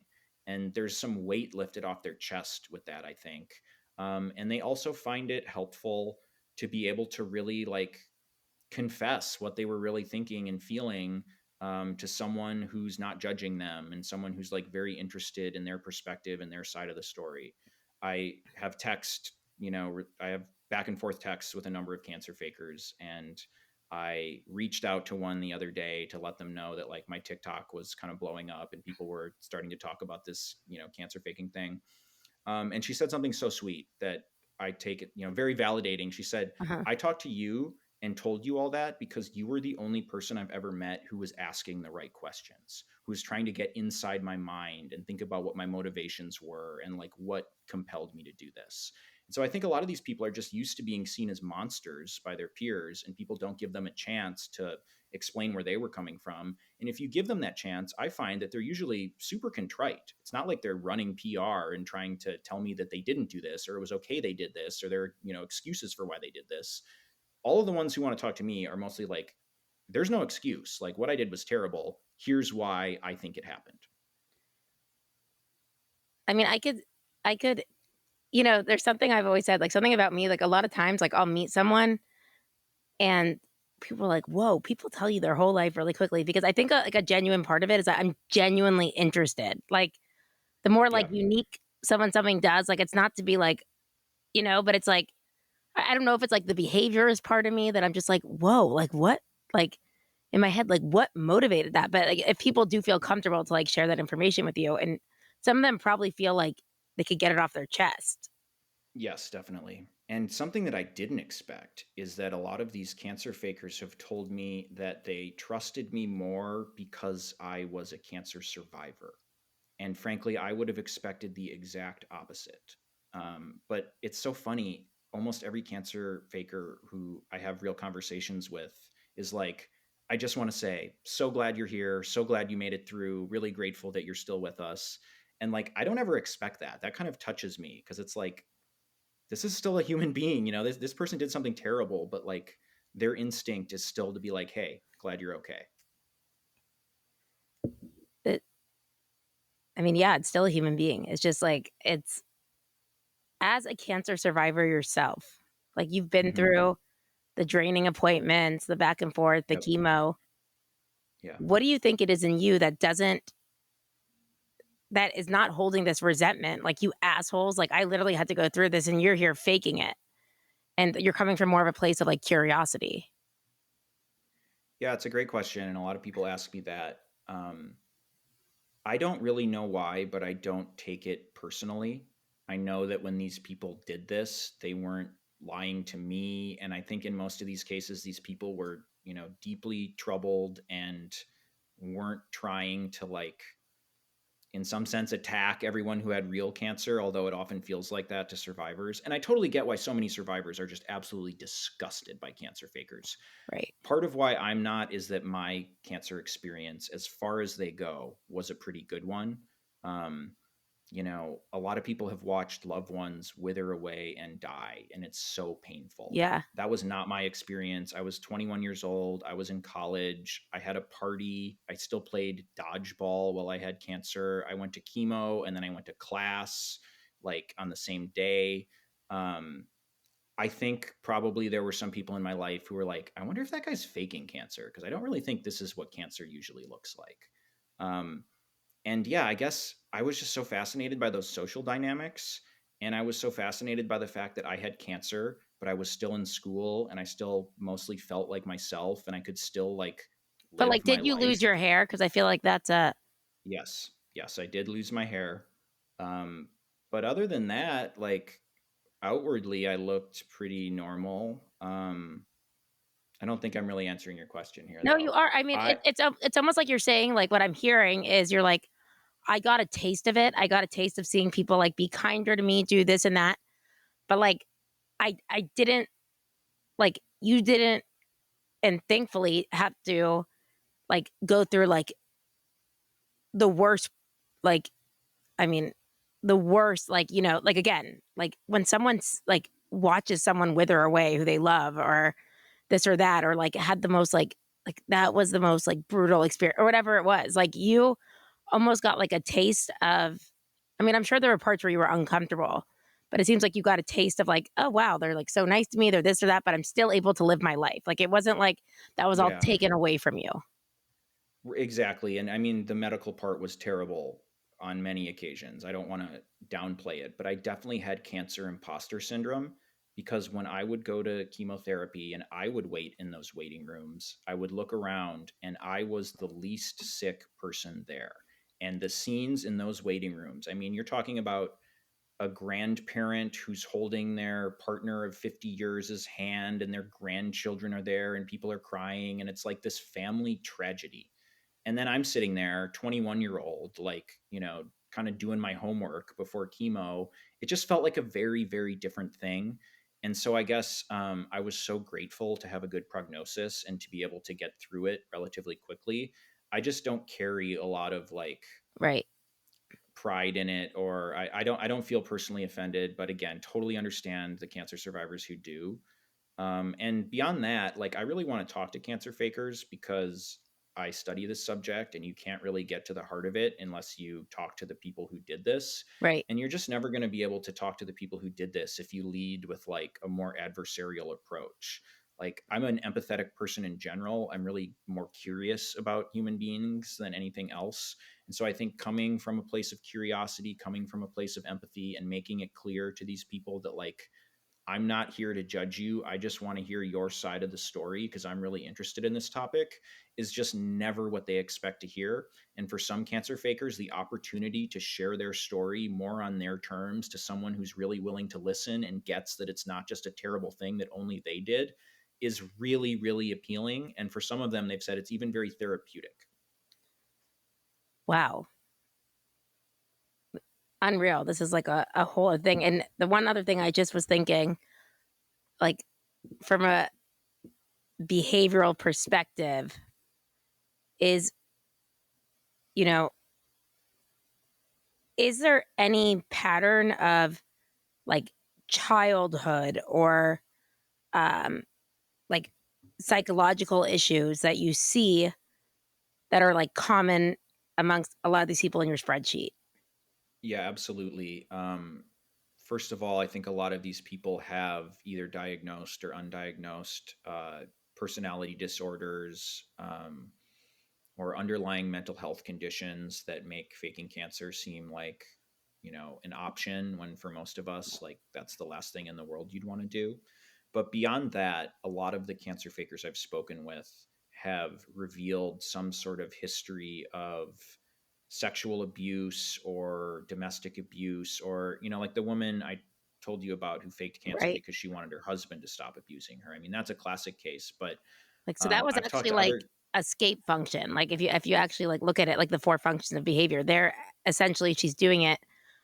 Speaker 1: And there's some weight lifted off their chest with that, I think. And they also find it helpful to be able to really like confess what they were really thinking and feeling, to someone who's not judging them and someone who's like very interested in their perspective and their side of the story. I have text, I have back and forth texts with a number of cancer fakers, and I reached out to one the other day to let them know that like my TikTok was kind of blowing up and people were starting to talk about this, cancer faking thing. And she said something so sweet that I take it, very validating. She said,
Speaker 2: Uh-huh.
Speaker 1: I talked to you and told you all that because you were the only person I've ever met who was asking the right questions, who was trying to get inside my mind and think about what my motivations were and like what compelled me to do this. And so I think a lot of these people are just used to being seen as monsters by their peers, and people don't give them a chance to explain where they were coming from. And if you give them that chance, I find that they're usually super contrite. It's not like they're running PR and trying to tell me that they didn't do this or it was okay they did this or there are, excuses for why they did this. All of the ones who want to talk to me are mostly like, there's no excuse. Like what I did was terrible. Here's why I think it happened.
Speaker 2: I mean, I could, there's something I've always said, like something about me, like a lot of times, like I'll meet someone and people are like, whoa, people tell you their whole life really quickly because I think like a genuine part of it is that I'm genuinely interested. Like the more like
Speaker 1: Yeah.
Speaker 2: unique something does, like it's not to be like, but it's like, I don't know if it's like the behavior is part of me that I'm just like, whoa, like what? Like in my head, like what motivated that? But like if people do feel comfortable to like share that information with you, and some of them probably feel like they could get it off their chest.
Speaker 1: Yes, definitely. And something that I didn't expect is that a lot of these cancer fakers have told me that they trusted me more because I was a cancer survivor. And frankly, I would have expected the exact opposite. But it's so funny. Almost every cancer faker who I have real conversations with is like, I just want to say, so glad you're here. So glad you made it through. Really grateful that you're still with us. And like, I don't ever expect that. That kind of touches me because it's like, this is still a human being. This person did something terrible, but like, their instinct is still to be like, hey, glad you're okay.
Speaker 2: It, I mean, yeah, it's still a human being. It's just like it's as a cancer survivor yourself, like you've been
Speaker 1: Hmm.
Speaker 2: through the draining appointments, the back and forth, the
Speaker 1: Yep.
Speaker 2: chemo.
Speaker 1: Yeah.
Speaker 2: What do you think it is in you that is not holding this resentment? Like you assholes, like I literally had to go through this and you're here faking it. And you're coming from more of a place of like curiosity.
Speaker 1: Yeah, it's a great question, and a lot of people ask me that. I don't really know why, but I don't take it personally. I know that when these people did this, they weren't lying to me, and I think in most of these cases, these people were, deeply troubled and weren't trying to like in some sense attack everyone who had real cancer, although it often feels like that to survivors. And I totally get why so many survivors are just absolutely disgusted by cancer fakers.
Speaker 2: Right.
Speaker 1: Part of why I'm not is that my cancer experience, as far as they go, was a pretty good one. Um, a lot of people have watched loved ones wither away and die, and it's so painful.
Speaker 2: Yeah.
Speaker 1: That was not my experience. I was 21 years old. I was in college. I had a party. I still played dodgeball while I had cancer. I went to chemo and then I went to class like on the same day. Um, I think probably there were some people in my life who were like, I wonder if that guy's faking cancer because I don't really think this is what cancer usually looks like. Um, and yeah, I guess I was just so fascinated by those social dynamics. And I was so fascinated by the fact that I had cancer, but I was still in school and I still mostly felt like myself and I could still like
Speaker 2: But
Speaker 1: live
Speaker 2: like,
Speaker 1: my
Speaker 2: did you lose
Speaker 1: life.
Speaker 2: your hair? Because I feel like that's a
Speaker 1: Yes. Yes, I did lose my hair. Um, but other than that, like outwardly, I looked pretty normal. I don't think I'm really answering your question here,
Speaker 2: no, you
Speaker 1: though.
Speaker 2: are. I mean,
Speaker 1: I
Speaker 2: it's almost like you're saying like what I'm hearing is you're like, I got a taste of it. I got a taste of seeing people like be kinder to me, do this and that. But like, I didn't like you didn't, and thankfully have to like go through like the worst like I mean, the worst, like, like again, like when someone's like watches someone wither away who they love or this or that, or like had the most like that was the most like brutal experience or whatever it was. Like you almost got like a taste of, I mean, I'm sure there were parts where you were uncomfortable, but it seems like you got a taste of like, oh wow, they're like so nice to me, they're this or that, but I'm still able to live my life. Like it wasn't like that was all
Speaker 1: Yeah.
Speaker 2: taken away from you.
Speaker 1: Exactly, and I mean, the medical part was terrible on many occasions. I don't wanna downplay it, but I definitely had cancer imposter syndrome because when I would go to chemotherapy and I would wait in those waiting rooms, I would look around and I was the least sick person there. And the scenes in those waiting rooms, I mean, you're talking about a grandparent who's holding their partner of 50 years' hand and their grandchildren are there and people are crying and it's like this family tragedy. And then I'm sitting there, 21-year-old, like, kind of doing my homework before chemo. It just felt like a very, very different thing. And so I guess I was so grateful to have a good prognosis and to be able to get through it relatively quickly. I just don't carry a lot of like
Speaker 2: Right.
Speaker 1: pride in it, or I don't feel personally offended, but again, totally understand the cancer survivors who do. And beyond that, like I really want to talk to cancer fakers because I study this subject and you can't really get to the heart of it unless you talk to the people who did this.
Speaker 2: Right.
Speaker 1: And you're just never going to be able to talk to the people who did this if you lead with like a more adversarial approach. Like I'm an empathetic person in general. I'm really more curious about human beings than anything else. And so I think coming from a place of curiosity, coming from a place of empathy and making it clear to these people that like I'm not here to judge you. I just want to hear your side of the story because I'm really interested in this topic is just never what they expect to hear. And for some cancer fakers, the opportunity to share their story more on their terms to someone who's really willing to listen and gets that it's not just a terrible thing that only they did is really, really appealing. And for some of them, they've said it's even very therapeutic.
Speaker 2: Wow. Unreal. This is like a whole other thing. And the one other thing I just was thinking, like from a behavioral perspective, is, you know, is there any pattern of like childhood or um like psychological issues that you see that are like common amongst a lot of these people in your spreadsheet?
Speaker 1: Yeah, absolutely. First of all, I think a lot of these people have either diagnosed or undiagnosed personality disorders or underlying mental health conditions that make faking cancer seem like, an option when for most of us, like that's the last thing in the world you'd want to do. But beyond that, a lot of the cancer fakers I've spoken with have revealed some sort of history of sexual abuse or domestic abuse, or like the woman I told you about who faked cancer
Speaker 2: Right.
Speaker 1: because she wanted her husband to stop abusing her. I mean, that's a classic case. But
Speaker 2: Like, so that was
Speaker 1: I've talked
Speaker 2: actually
Speaker 1: to
Speaker 2: like
Speaker 1: other.
Speaker 2: escape function. Like if you actually like look at it like the four functions of behavior, they're essentially she's doing it.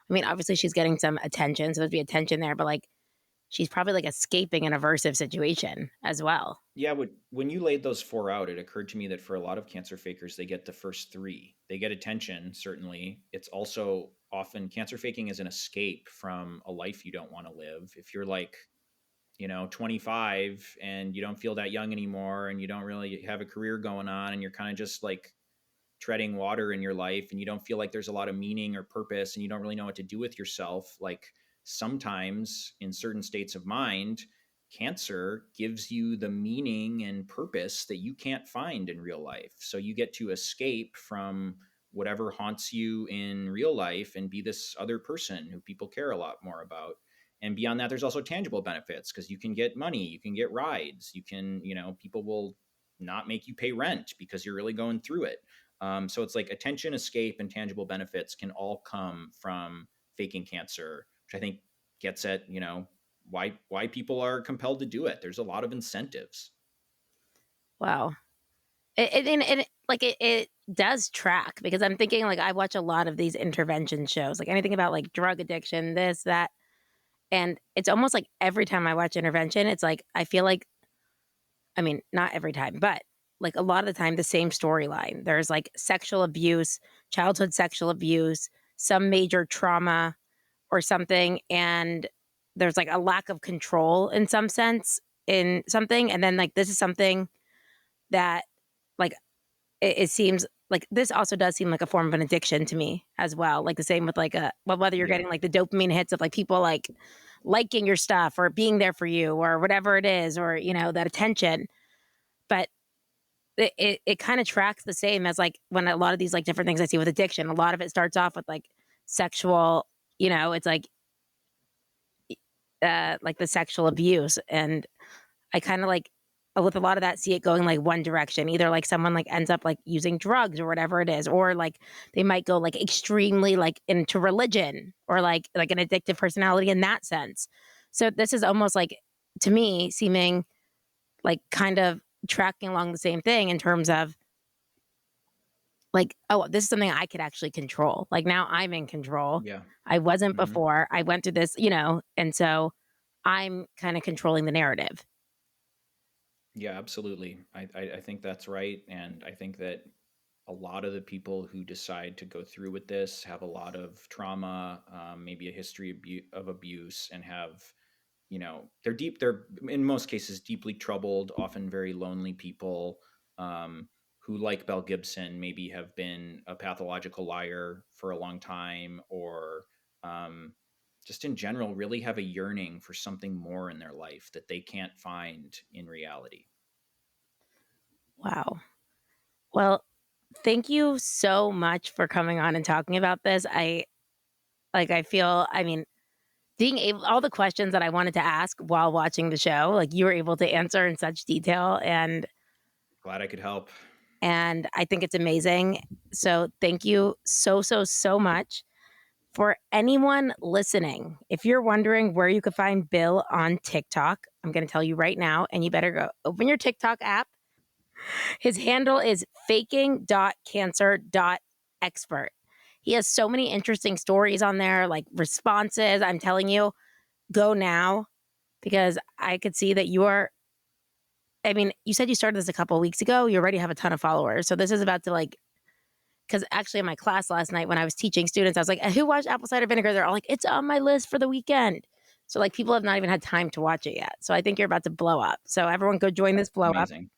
Speaker 2: I mean, obviously she's getting some attention, so there'd be attention there, but like she's probably like escaping an aversive situation as well.
Speaker 1: Yeah, when you laid those four out, it occurred to me that for a lot of cancer fakers, they get the first three. They get attention, certainly. It's also often cancer faking is an escape from a life you don't want to live. If you're like, 25 and you don't feel that young anymore and you don't really have a career going on and you're kind of just like treading water in your life and you don't feel like there's a lot of meaning or purpose and you don't really know what to do with yourself, like sometimes in certain states of mind, cancer gives you the meaning and purpose that you can't find in real life. So you get to escape from whatever haunts you in real life and be this other person who people care a lot more about. And beyond that, there's also tangible benefits because you can get money, you can get rides, you can, people will not make you pay rent because you're really going through it. So it's like attention, escape, and tangible benefits can all come from faking cancer, which I think gets at why people are compelled to do it. There's a lot of incentives.
Speaker 2: Wow. It does track because I'm thinking like I watch a lot of these intervention shows, like anything about like drug addiction, this, that. And it's almost like every time I watch intervention, it's like I feel like, I mean, not every time, but like a lot of the time, the same storyline. There's like sexual abuse, childhood sexual abuse, some major trauma or something. And there's like a lack of control in some sense in something. And then like this is something that like it seems like this also does seem like a form of an addiction to me as well. Like the same with like whether you're
Speaker 1: Yeah.
Speaker 2: getting like the dopamine hits of like people like liking your stuff or being there for you or whatever it is, or that attention. But it kind of tracks the same as like when a lot of these like different things I see with addiction. A lot of it starts off with like sexual, it's like the sexual abuse. And I kind of like with a lot of that see it going like one direction. Either like someone like ends up like using drugs or whatever it is, or like they might go like extremely like into religion or like an addictive personality in that sense. So this is almost like to me seeming like kind of tracking along the same thing in terms of like, oh, this is something I could actually control. Like now I'm in control.
Speaker 1: Yeah.
Speaker 2: I wasn't
Speaker 1: Hmm.
Speaker 2: before. I went through this, and so I'm kind of controlling the narrative.
Speaker 1: Yeah, absolutely. I think that's right. And I think that a lot of the people who decide to go through with this have a lot of trauma, maybe a history of abuse, and have, they're in most cases deeply troubled, often very lonely people, who, like Belle Gibson, maybe have been a pathological liar for a long time, or um, just in general really have a yearning for something more in their life that they can't find in reality.
Speaker 2: Wow. Well, thank you so much for coming on and talking about this. I feel, I mean, being able, all the questions that I wanted to ask while watching the show, like you were able to answer in such detail.
Speaker 1: Glad I could help.
Speaker 2: And I think it's amazing. So thank you so, so, so much. For anyone listening, if you're wondering where you could find Bill on TikTok, I'm going to tell you right now, and you better go open your TikTok app. His handle is faking.cancer.expert. He has so many interesting stories on there, like responses. I'm telling you, go now because I could see that you are. I mean, you said you started this a couple of weeks ago. You already have a ton of followers. So this is about to like, because actually in my class last night when I was teaching students, I was like, who watched Apple Cider Vinegar? They're all like, it's on my list for the weekend. So like people have not even had time to watch it yet. So I think you're about to blow up. So everyone go join this blow up.
Speaker 1: Amazing.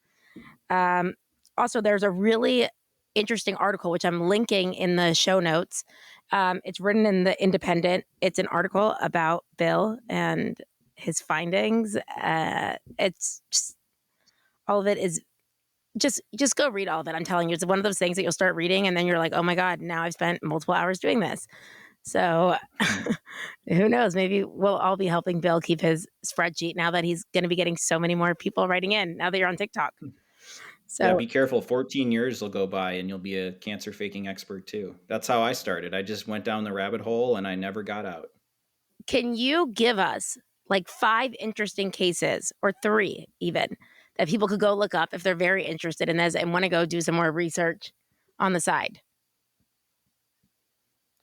Speaker 2: Um, Also, there's a really interesting article which I'm linking in the show notes. It's written in the Independent. It's an article about Bill and his findings. It's just, all of it is just go read all of it. I'm telling you, it's one of those things that you'll start reading and then you're like, oh my god, now I've spent multiple hours doing this. So who knows? Maybe we'll all be helping Bill keep his spreadsheet now that he's going to be getting so many more people writing in now that you're on TikTok.
Speaker 1: Yeah,
Speaker 2: So
Speaker 1: be careful. 14 years will go by and you'll be a cancer faking expert too. That's how I started. I just went down the rabbit hole and I never got out.
Speaker 2: can you give us like 5 interesting cases or 3 even that people could go look up if they're very interested in this and want to go do some more research on the side?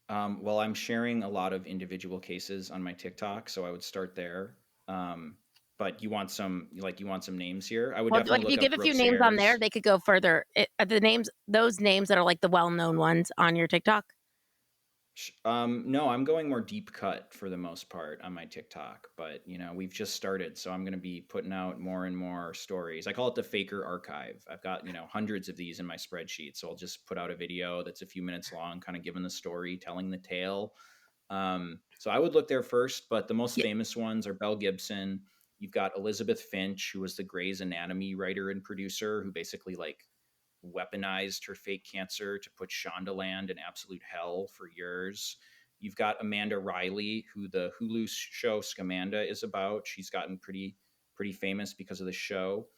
Speaker 1: Well, I'm sharing a lot of individual cases on my TikTok, so I would start there. Um, but you want some names here? I would
Speaker 2: Well,
Speaker 1: definitely
Speaker 2: if you
Speaker 1: look up
Speaker 2: give a few
Speaker 1: Brooks
Speaker 2: names on there,
Speaker 1: Ayers.
Speaker 2: they could go further. Are the names, those names that are like the well-known ones on your TikTok?
Speaker 1: No, I'm going more deep cut for the most part on my TikTok, but we've just started, so I'm going to be putting out more and more stories. I call it the Faker Archive. I've got, hundreds of these in my spreadsheet, so I'll just put out a video that's a few minutes long, kind of giving the story, telling the tale. So I would look there first, but the most
Speaker 2: Yeah.
Speaker 1: famous ones are Belle Gibson. You've got Elizabeth Finch, who was the Grey's Anatomy writer and producer, who basically like weaponized her fake cancer to put Shondaland in absolute hell for years. You've got Amanda Riley, who the Hulu show Scamanda is about. She's gotten pretty famous because of the show.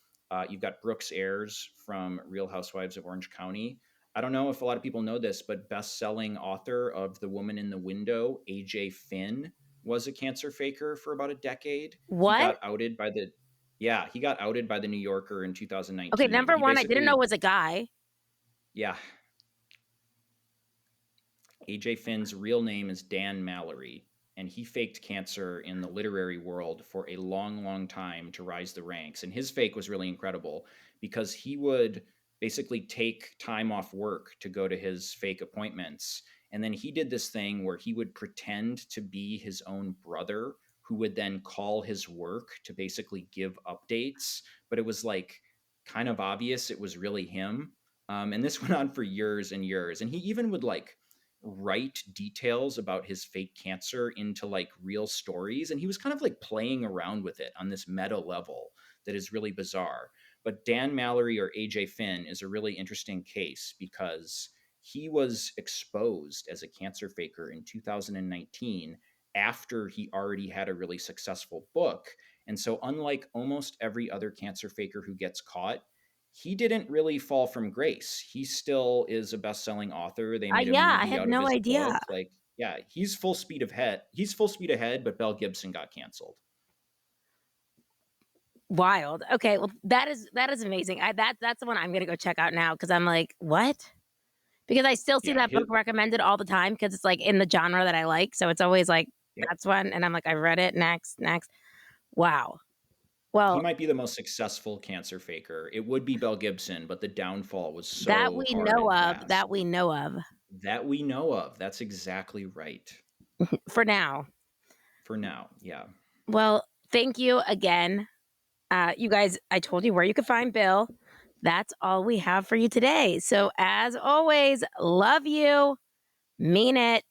Speaker 1: You've got Brooks Ayers from Real Housewives of Orange County. I don't know if a lot of people know this, but best-selling author of The Woman in the Window, AJ Finn, was a cancer faker for about a decade. He
Speaker 2: What?
Speaker 1: got outed by the Yeah, he got outed by the New Yorker in
Speaker 2: Okay,
Speaker 1: 2019.
Speaker 2: number
Speaker 1: He
Speaker 2: one, I didn't know
Speaker 1: basically
Speaker 2: was a guy.
Speaker 1: Yeah, AJ Finn's real name is Dan Mallory, and he faked cancer in the literary world for a long, long time to rise the ranks. And his fake was really incredible because he would basically take time off work to go to his fake appointments. And then he did this thing where he would pretend to be his own brother who would then call his work to basically give updates. But it was like kind of obvious it was really him. And this went on for years and years. And he even would like write details about his fake cancer into like real stories. And he was kind of like playing around with it on this meta level that is really bizarre. But Dan Mallory or AJ Finn is a really interesting case because he was exposed as a cancer faker in 2019 after he already had a really successful book. And so, unlike almost every other cancer faker who gets caught, he didn't really fall from grace. He still is a best-selling author. They made a
Speaker 2: Yeah, I
Speaker 1: movie
Speaker 2: had
Speaker 1: out of
Speaker 2: no
Speaker 1: his
Speaker 2: idea.
Speaker 1: book. Like, yeah, he's full speed ahead. He's full speed ahead, but Belle Gibson got canceled.
Speaker 2: Wild. Okay, well that is amazing. That's the one I'm gonna go check out now because I'm like, what? Because I still see
Speaker 1: Yeah,
Speaker 2: that book recommended all the time because it's like in the genre that I like. So it's always like
Speaker 1: yep.
Speaker 2: that's one, and I'm like, I read it. Next, next. Wow.
Speaker 1: He
Speaker 2: Well,
Speaker 1: might be the most successful cancer faker. It would be Belle Gibson, but the downfall was
Speaker 2: that
Speaker 1: so
Speaker 2: we
Speaker 1: hard
Speaker 2: know
Speaker 1: and
Speaker 2: of.
Speaker 1: fast.
Speaker 2: That we know of
Speaker 1: That we know of. That's exactly right.
Speaker 2: for now.
Speaker 1: For now, yeah.
Speaker 2: Well, thank you again. You guys, I told you where you could find Bill. That's all we have for you today. So, as always, love you, mean it.